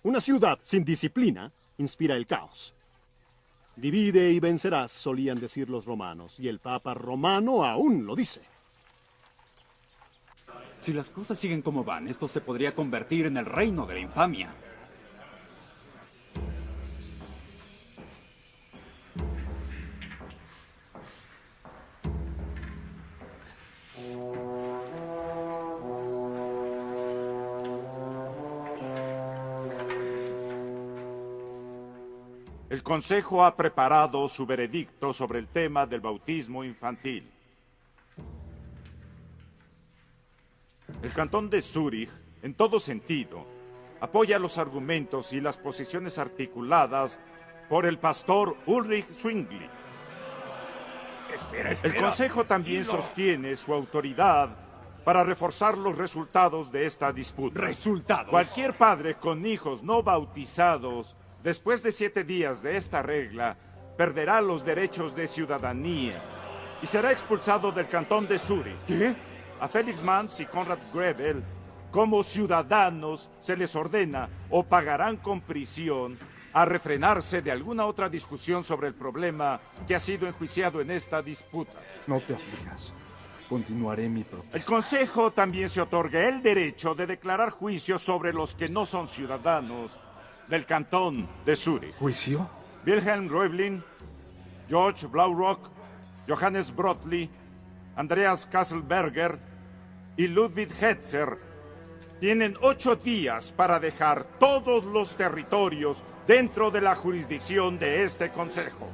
una ciudad sin disciplina, inspira el caos. Divide y vencerás, solían decir los romanos, y el Papa romano aún lo dice. Si las cosas siguen como van, esto se podría convertir en el reino de la infamia. El Consejo ha preparado su veredicto sobre el tema del bautismo infantil. El Cantón de Zúrich, en todo sentido, apoya los argumentos y las posiciones articuladas por el pastor Ulrich Zwingli. Espera. El Consejo también sostiene su autoridad para reforzar los resultados de esta disputa. ¿Resultados? Cualquier padre con hijos no bautizados, después de 7 días de esta regla, perderá los derechos de ciudadanía y será expulsado del Cantón de Zúrich. ¿Qué? A Felix Manz y Konrad Grebel, como ciudadanos, se les ordena o pagarán con prisión a refrenarse de alguna otra discusión sobre el problema que ha sido enjuiciado en esta disputa. No te aflijas. Continuaré mi protesta. El Consejo también se otorga el derecho de declarar juicios sobre los que no son ciudadanos del Cantón de Zúrich. ¿Juicio? Wilhelm Reublin, George Blaurock, Johannes Brotli, Andreas Kasselberger y Ludwig Hetzer tienen 8 días para dejar todos los territorios dentro de la jurisdicción de este Consejo.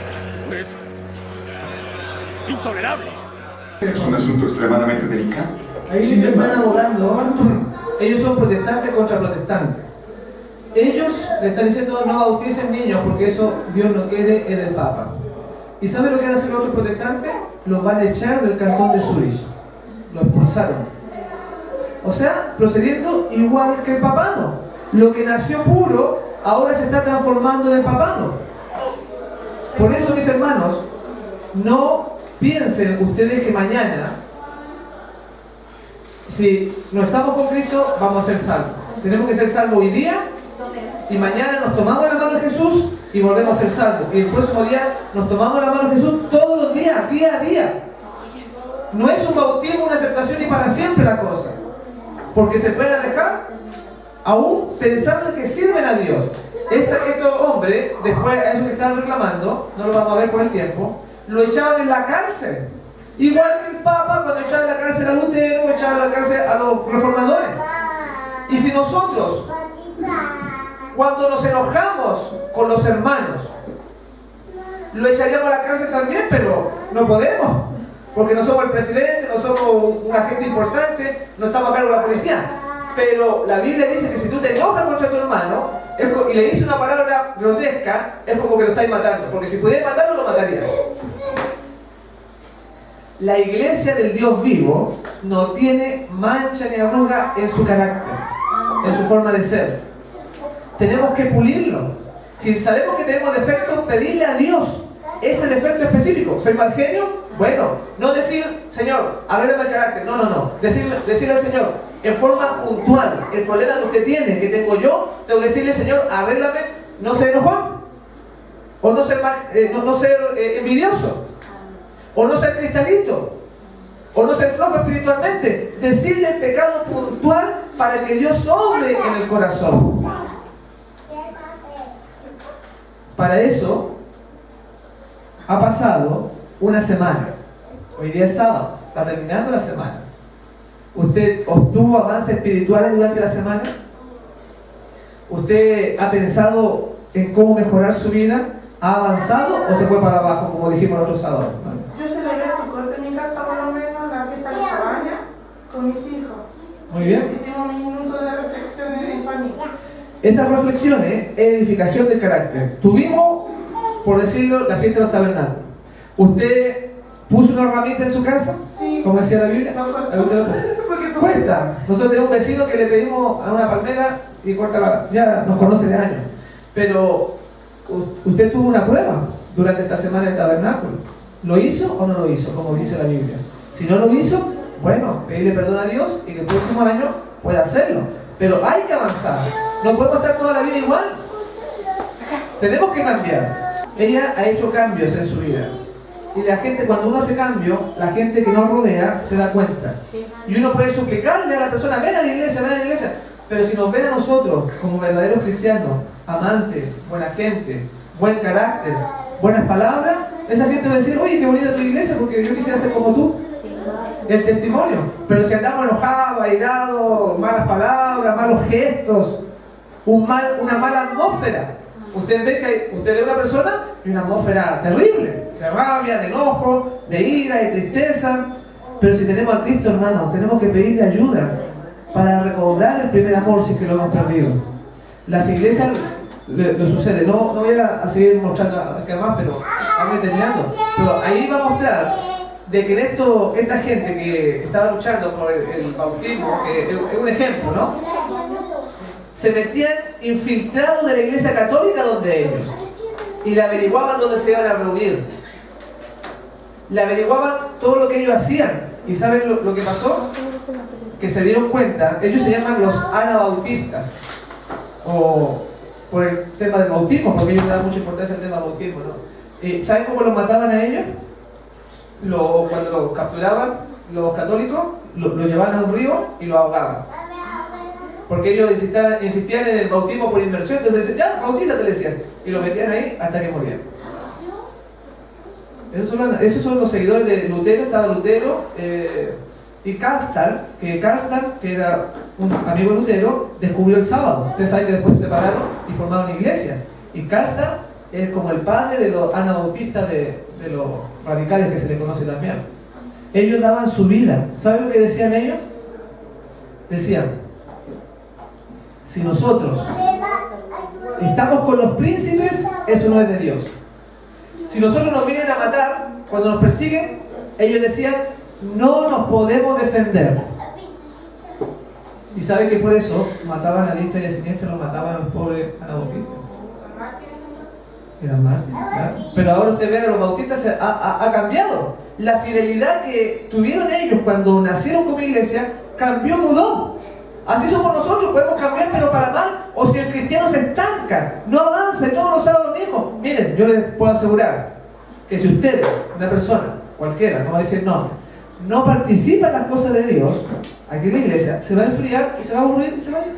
Esto es intolerable. Es un asunto extremadamente delicado. Ahí sí están abogando. Ellos son protestantes contra protestantes. Ellos le están diciendo no bauticen niños porque eso Dios no quiere en el Papa. ¿Y saben lo que van a hacer los otros protestantes? Los van a echar del Cantón de Zúrich. Lo expulsaron. O sea, procediendo igual que el papado. Lo que nació puro ahora se está transformando en el papado. Por eso, mis hermanos, no piensen ustedes que mañana, si no estamos con Cristo, vamos a ser salvos. Tenemos que ser salvos hoy día y mañana nos tomamos la mano de Jesús y volvemos a ser salvos. Y el próximo día nos tomamos la mano de Jesús todos los días, día a día. No es un bautismo, una aceptación y para siempre la cosa. Porque se pueden alejar aún pensando que sirven a Dios. Estos hombres, después a eso que están reclamando, no lo vamos a ver por el tiempo, lo echaban en la cárcel. Igual que el Papa cuando echaba en la cárcel a Lutero, echaba en la cárcel a los reformadores. Y si nosotros, cuando nos enojamos con los hermanos, lo echaríamos a la cárcel también, pero no podemos. Porque no somos el presidente, no somos un agente importante, no estamos a cargo de la policía. Pero la Biblia dice que si tú te enojas contra tu hermano y le dices una palabra grotesca, es como que lo estáis matando. Porque si pudieras matarlo, lo matarías. La iglesia del Dios vivo no tiene mancha ni arruga en su carácter, en su forma de ser. Tenemos que pulirlo. Si sabemos que tenemos defectos, pedirle a Dios ese defecto específico. ¿Soy mal genio? Bueno, no decir, Señor, arréglame el carácter. No. Decirle al Señor, en forma puntual, el problema que usted tiene, que tengo yo, tengo que decirle, Señor, arréglame, no ser enojón, o no ser envidioso, o no ser cristalito, o no ser flojo espiritualmente. Decirle el pecado puntual para que Dios obre en el corazón. Para eso ha pasado una semana. Hoy día es sábado, está terminando la semana. ¿Usted obtuvo avances espirituales durante la semana? ¿Usted ha pensado en cómo mejorar su vida? ¿Ha avanzado o se fue para abajo, como dijimos el otro sábado? Yo celebré su corte en mi casa, por lo menos, la fiesta de la cabaña, con mis hijos. Muy bien. Y tengo un minuto de reflexión en familia. Esas reflexiones es edificación del carácter. Tuvimos, por decirlo, la fiesta de los tabernáculos. ¿Usted puso una ramita en su casa? Sí. Como decía la Biblia. Cuesta. Nosotros tenemos un vecino que le pedimos a una palmera y corta ya nos conoce de años. Pero usted tuvo una prueba durante esta semana de tabernáculo. ¿Lo hizo o no lo hizo? Como dice la Biblia. Si no lo hizo, bueno, pedirle perdón a Dios y que el próximo año pueda hacerlo. Pero hay que avanzar. No podemos estar toda la vida igual. Tenemos que cambiar. Ella ha hecho cambios en su vida. Y la gente, cuando uno hace cambio, la gente que nos rodea se da cuenta. Y uno puede suplicarle a la persona, ven a la iglesia, Pero si nos ven a nosotros como verdaderos cristianos, amantes, buena gente, buen carácter, buenas palabras, esa gente va a decir, oye, qué bonita tu iglesia porque yo quisiera ser como tú. El testimonio. Pero si andamos enojados, airados, malas palabras, malos gestos, una mala atmósfera. Usted ve una persona y una atmósfera terrible, de rabia, de enojo, de ira, de tristeza. Pero si tenemos a Cristo, hermano, tenemos que pedirle ayuda para recobrar el primer amor si es que lo hemos perdido. Las iglesias lo sucede. No voy a seguir mostrando acá más, pero vamos terminando. Pero ahí va a mostrar de que esta gente que estaba luchando por el bautismo, que es un ejemplo, ¿no? Se metían infiltrados de la iglesia católica donde ellos y le averiguaban dónde se iban a reunir. Le averiguaban todo lo que ellos hacían. ¿Y saben lo que pasó? Que se dieron cuenta, ellos se llaman los anabautistas, o por el tema del bautismo, porque ellos le dan mucha importancia al tema del bautismo, ¿no? ¿Saben cómo los mataban a ellos? Cuando los capturaban los católicos, lo llevaban a un río y lo ahogaban. Porque ellos insistían en el bautismo por inmersión, entonces decían, ya, bautízate, le decían. Y lo metían ahí hasta que morían. Esos son los seguidores de Lutero. Estaba Lutero y Karlstadt, que era un amigo de Lutero, descubrió el sábado. Ustedes saben que después se separaron y formaron una iglesia. Y Karlstadt es como el padre de los anabautistas, de los radicales que se les conoce también. Ellos daban su vida. ¿Saben lo que decían ellos? Decían, si nosotros estamos con los príncipes, eso no es de Dios. Si nosotros nos vienen a matar, cuando nos persiguen, ellos decían, no nos podemos defender. Y saben que por eso mataban a diestra y a siniestra, los mataban a los pobres anabautistas. Eran mártires, claro. Pero ahora usted ve a los bautistas, ha cambiado. La fidelidad que tuvieron ellos cuando nacieron como iglesia, cambió, mudó. Así somos nosotros, podemos cambiar pero para mal. O si el cristiano se estanca, no avanza y todos los sábados lo mismo. Miren, yo les puedo asegurar que si usted, una persona, cualquiera, no va a decir no participa en las cosas de Dios, aquí en la iglesia, se va a enfriar y se va a aburrir y se va a ir.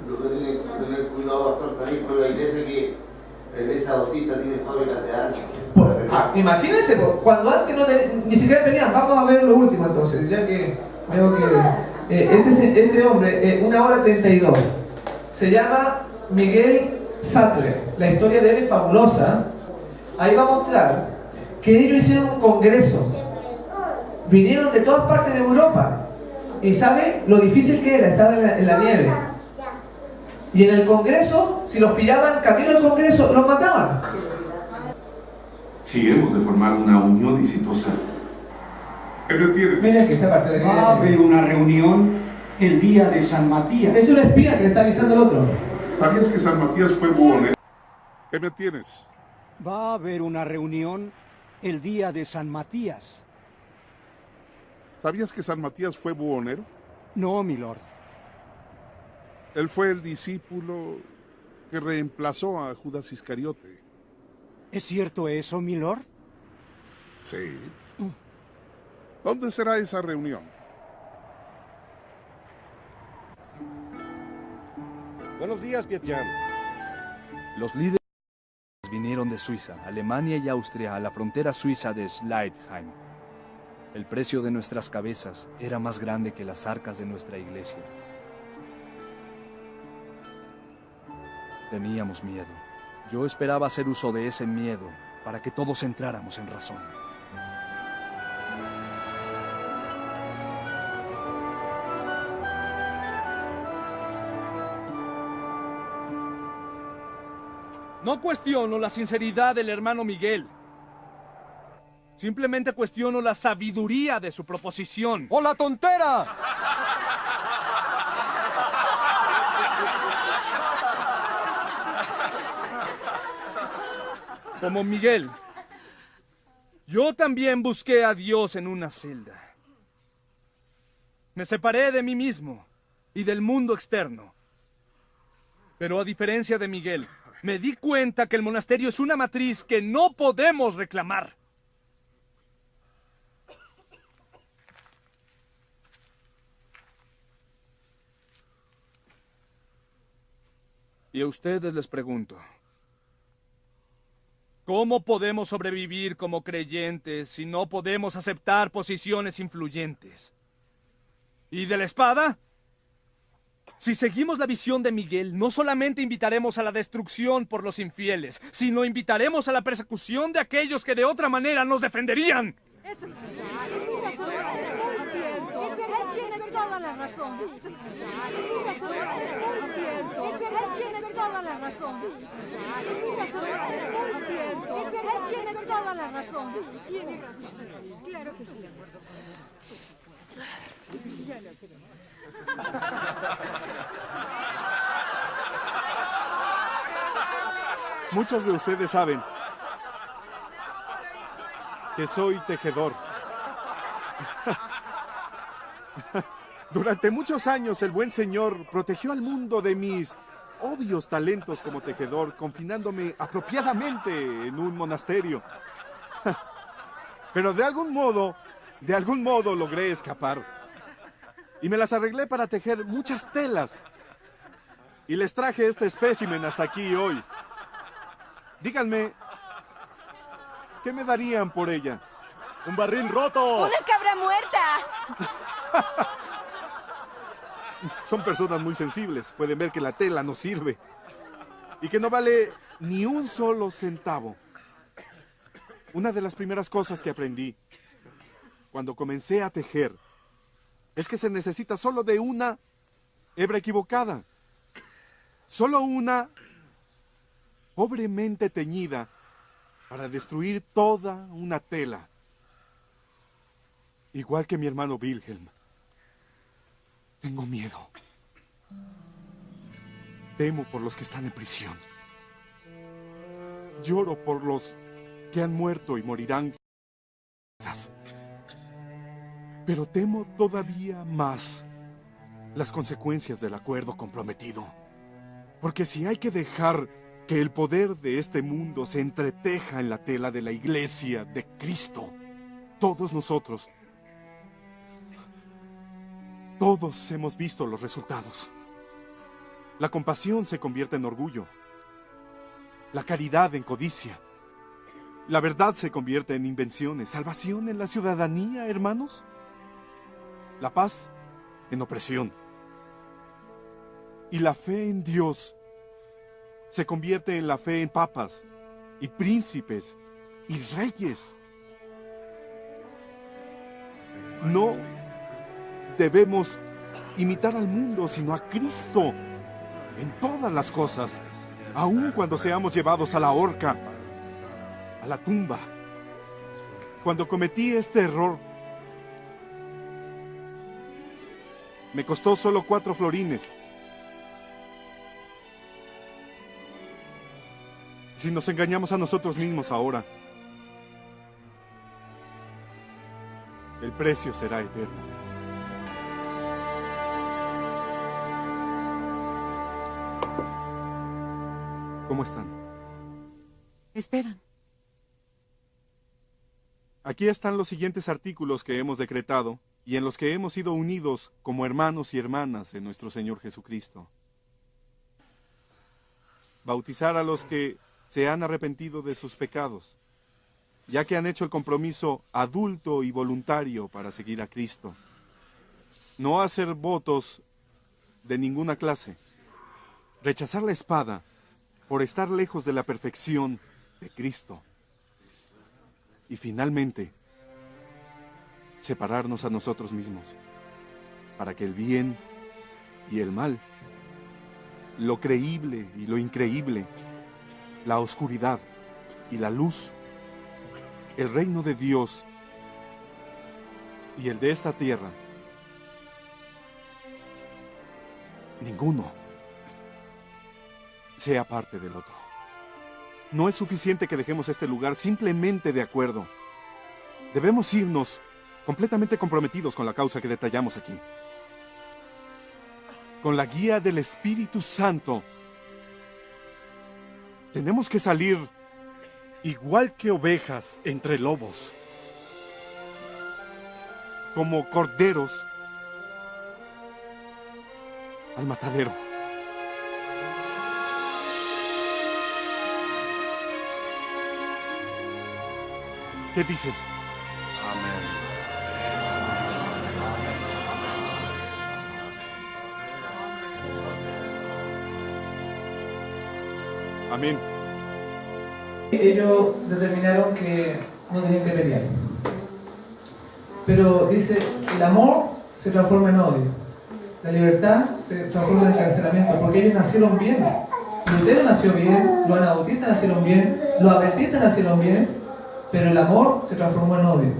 Lo que tiene que tener cuidado, pastor, también con la iglesia que la iglesia bautista tiene fábricas de armas. Imagínense, cuando antes ni siquiera peleaban. Vamos a ver lo último entonces, ya que veo que este hombre, 1 hora 32, se llama Miguel Sattler. La historia de él es fabulosa. Ahí va a mostrar que ellos hicieron un congreso, vinieron de todas partes de Europa y sabe lo difícil que era, estaba en la nieve, y en el congreso, si los pillaban camino al congreso, los mataban. Si hemos de formar una unión exitosa, ¿qué me entiendes? Mira que esta parte de Va a haber una reunión el día de San Matías. Es un espía que le está avisando al otro. ¿Sabías que San Matías fue buhonero? ¿Qué me tienes? Va a haber una reunión el día de San Matías. ¿Sabías que San Matías fue buhonero? No, milord. Él fue el discípulo que reemplazó a Judas Iscariote. ¿Es cierto eso, milord? Sí. ¿Dónde será esa reunión? Buenos días, Pietjan. Los líderes vinieron de Suiza, Alemania y Austria a la frontera suiza de Schleitheim. El precio de nuestras cabezas era más grande que las arcas de nuestra iglesia. Teníamos miedo. Yo esperaba hacer uso de ese miedo para que todos entráramos en razón. No cuestiono la sinceridad del hermano Miguel. Simplemente cuestiono la sabiduría de su proposición. ¡O la tontera! Como Miguel, yo también busqué a Dios en una celda. Me separé de mí mismo y del mundo externo. Pero a diferencia de Miguel, me di cuenta que el monasterio es una matriz que no podemos reclamar. Y a ustedes les pregunto, ¿cómo podemos sobrevivir como creyentes si no podemos aceptar posiciones influyentes? ¿Y de la espada? Si seguimos la visión de Miguel, no solamente invitaremos a la destrucción por los infieles, sino invitaremos a la persecución de aquellos que de otra manera nos defenderían. Eso es tienes toda la razón. Tienes toda la razón. Tienes toda la razón. Tienes razón. Claro que sí. Muchos de ustedes saben que soy tejedor. Durante muchos años el buen Señor protegió al mundo de mis obvios talentos como tejedor, confinándome apropiadamente en un monasterio. Pero de algún modo logré escapar. Y me las arreglé para tejer muchas telas. Y les traje este espécimen hasta aquí hoy. Díganme, ¿qué me darían por ella? ¡Un barril roto! ¡Una cabra muerta! Son personas muy sensibles. Pueden ver que la tela no sirve. Y que no vale ni un solo centavo. Una de las primeras cosas que aprendí cuando comencé a tejer es que se necesita solo de una hebra equivocada. Solo una pobremente teñida para destruir toda una tela. Igual que mi hermano Wilhelm. Tengo miedo. Temo por los que están en prisión. Lloro por los que han muerto y morirán. Pero temo todavía más las consecuencias del acuerdo comprometido. Porque si hay que dejar que el poder de este mundo se entreteja en la tela de la iglesia de Cristo, todos nosotros, todos hemos visto los resultados. La compasión se convierte en orgullo, la caridad en codicia, la verdad se convierte en invenciones, salvación en la ciudadanía, hermanos, la paz en opresión, y la fe en Dios se convierte en la fe en papas y príncipes y reyes. No debemos imitar al mundo, sino a Cristo en todas las cosas, aun cuando seamos llevados a la horca, a la tumba. Cuando cometí este error, me costó solo 4 florines. Si nos engañamos a nosotros mismos ahora, el precio será eterno. ¿Cómo están? Esperan. Aquí están los siguientes artículos que hemos decretado y en los que hemos sido unidos como hermanos y hermanas en nuestro Señor Jesucristo. Bautizar a los que se han arrepentido de sus pecados, ya que han hecho el compromiso adulto y voluntario para seguir a Cristo. No hacer votos de ninguna clase. Rechazar la espada por estar lejos de la perfección de Cristo. Y finalmente, separarnos a nosotros mismos, para que el bien y el mal, lo creíble y lo increíble, la oscuridad y la luz, el reino de Dios y el de esta tierra, ninguno sea parte del otro. No es suficiente que dejemos este lugar simplemente de acuerdo. Debemos irnos completamente comprometidos con la causa que detallamos aquí. Con la guía del Espíritu Santo, tenemos que salir igual que ovejas entre lobos, como corderos al matadero. ¿Qué dicen? Amén. Ellos determinaron que no tenían que pelear. Pero dice, el amor se transforma en odio. La libertad se transforma en encarcelamiento, porque ellos nacieron bien. Lutero nació bien, los anabautistas nacieron bien, los adventistas nacieron bien, pero el amor se transformó en odio.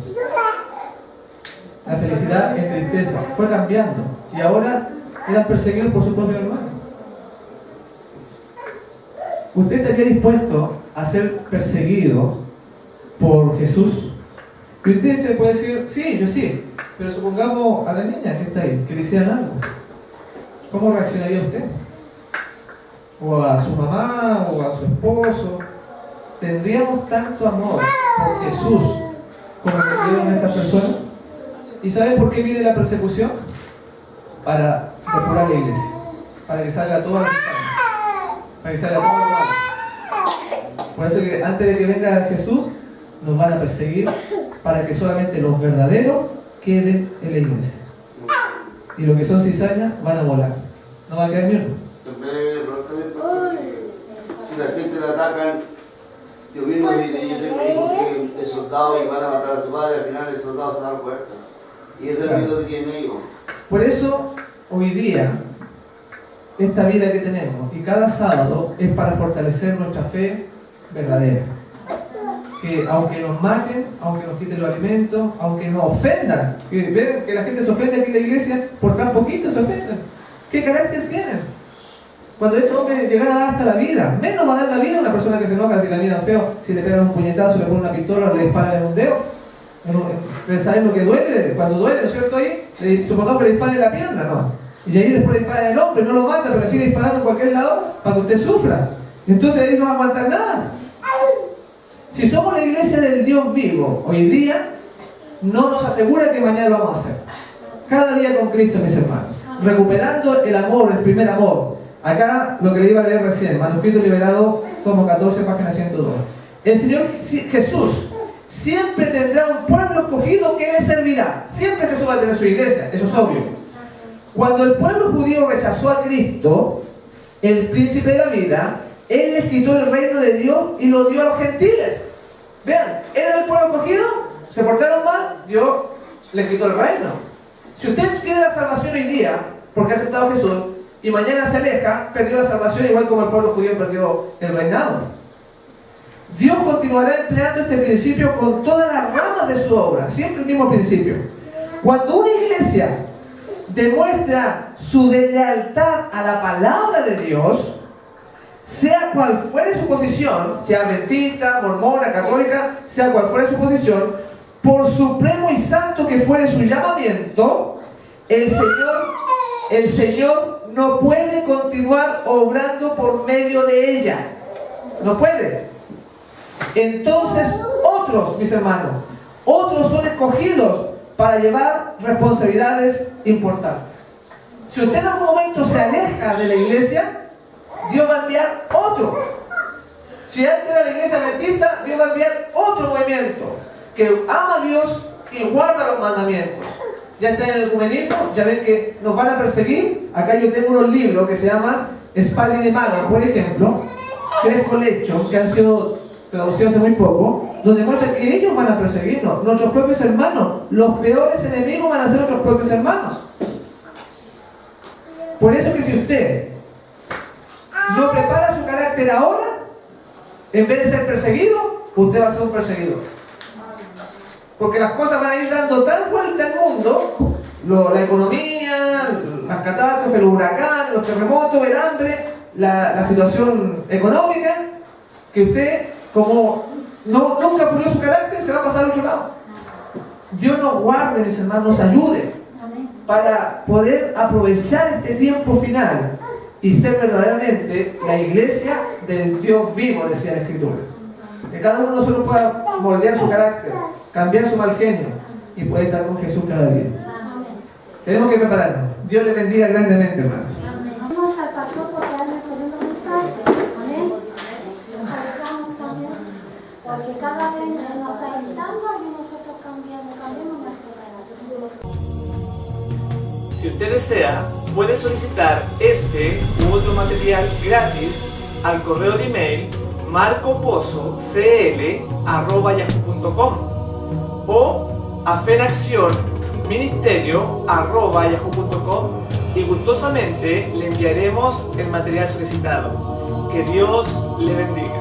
La felicidad en tristeza, fue cambiando. Y ahora eran perseguidos por su propio hermano. ¿Usted estaría dispuesto a ser perseguido por Jesús? Y usted se puede decir, sí, yo sí. Pero supongamos a la niña que está ahí, que le hicieran algo. ¿Cómo reaccionaría usted? O a su mamá, o a su esposo. ¿Tendríamos tanto amor por Jesús como tendrían estas personas? ¿Y sabe por qué viene la persecución? Para depurar la iglesia. Para que salga toda la iglesia. Para que salga todo lo malo. Por eso que antes de que venga Jesús, nos van a perseguir para que solamente los verdaderos queden en la iglesia. Y los que son cizañas van a volar. No va a quedar ni uno. Si la gente la atacan, yo mismo me digo que el soldado iban a matar a su padre, al final el soldado se da fuerza. Y es del miedo que tienen ellos. Por eso, hoy día, esta vida que tenemos y cada sábado es para fortalecer nuestra fe verdadera. Que aunque nos maten, aunque nos quiten los alimentos, aunque nos ofendan, que ven que la gente se ofende aquí en la iglesia, por tan poquito se ofenden. ¿Qué carácter tienen? Cuando este hombre llegara a dar hasta la vida, menos va a dar la vida a una persona que se enoja si la miran feo, si le pegan un puñetazo, le ponen una pistola, le disparan en un dedo. Ustedes saben lo que duele, cuando duele, ¿no es cierto? Ahí, supongamos que le disparen en la pierna, ¿no? Y ahí después le disparan en el hombro, no lo mata, pero sigue disparando en cualquier lado para que usted sufra. Entonces ahí no va a aguantar nada. Si somos la iglesia del Dios vivo, hoy día, no nos asegura que mañana lo vamos a hacer. Cada día con Cristo, mis hermanos. Recuperando el amor, el primer amor. Acá lo que le iba a leer recién, manuscrito liberado, tomo 14, página 102. El Señor Jesús siempre tendrá un pueblo escogido que le servirá. Siempre Jesús va a tener su iglesia, eso es obvio. Cuando el pueblo judío rechazó a Cristo, el príncipe de la vida, Él les quitó el reino de Dios y lo dio a los gentiles. Vean, ¿era el pueblo escogido? ¿Se portaron mal? Dios les quitó el reino. Si usted tiene la salvación hoy día, porque ha aceptado a Jesús, y mañana se aleja, perdió la salvación igual como el pueblo judío perdió el reinado. Dios continuará empleando este principio con todas las ramas de su obra, siempre el mismo principio. Cuando una iglesia demuestra su deslealtad a la palabra de Dios, sea cual fuere su posición, sea adventista, mormona, católica, sea cual fuere su posición, por supremo y santo que fuere su llamamiento, el Señor no puede continuar obrando por medio de ella. No puede. Entonces otros, mis hermanos, otros son escogidos para llevar responsabilidades importantes. Si usted en algún momento se aleja de la iglesia, Dios va a enviar otro. Si antes era la iglesia adventista, Dios va a enviar otro movimiento que ama a Dios y guarda los mandamientos. Ya está en el ecumenismo, ya ven que nos van a perseguir. Acá yo tengo unos libros que se llaman Spalding y Maga, por ejemplo, 3 colechos que han sido traducidos hace muy poco, donde muestran que ellos van a perseguirnos, nuestros propios hermanos. Los peores enemigos van a ser nuestros propios hermanos. Por eso que si usted no prepara su carácter ahora, en vez de ser perseguido, usted va a ser un perseguidor. Porque las cosas van a ir dando tal vuelta al mundo, la economía, las catástrofes, los huracanes, los terremotos, el hambre, la situación económica, que usted, como nunca pulió su carácter, se va a pasar al otro lado. Dios nos guarde, mis hermanos, nos ayude para poder aprovechar este tiempo final y ser verdaderamente la iglesia del Dios vivo, decía la Escritura. Que cada uno de nosotros pueda moldear su carácter, cambiar su mal genio y poder estar con Jesús cada día. Tenemos que prepararnos. Dios les bendiga grandemente, hermanos. Vamos al pastor porque anda corriendo muy tarde. Amén. Nos alejamos también porque cada vez nos está invitando a que nosotros cambiemos nuestro canal. Si usted desea, puede solicitar este u otro material gratis al correo de email marcopozocl@yahoo.com o a fenaccionministerio@yahoo.com y gustosamente le enviaremos el material solicitado. Que Dios le bendiga.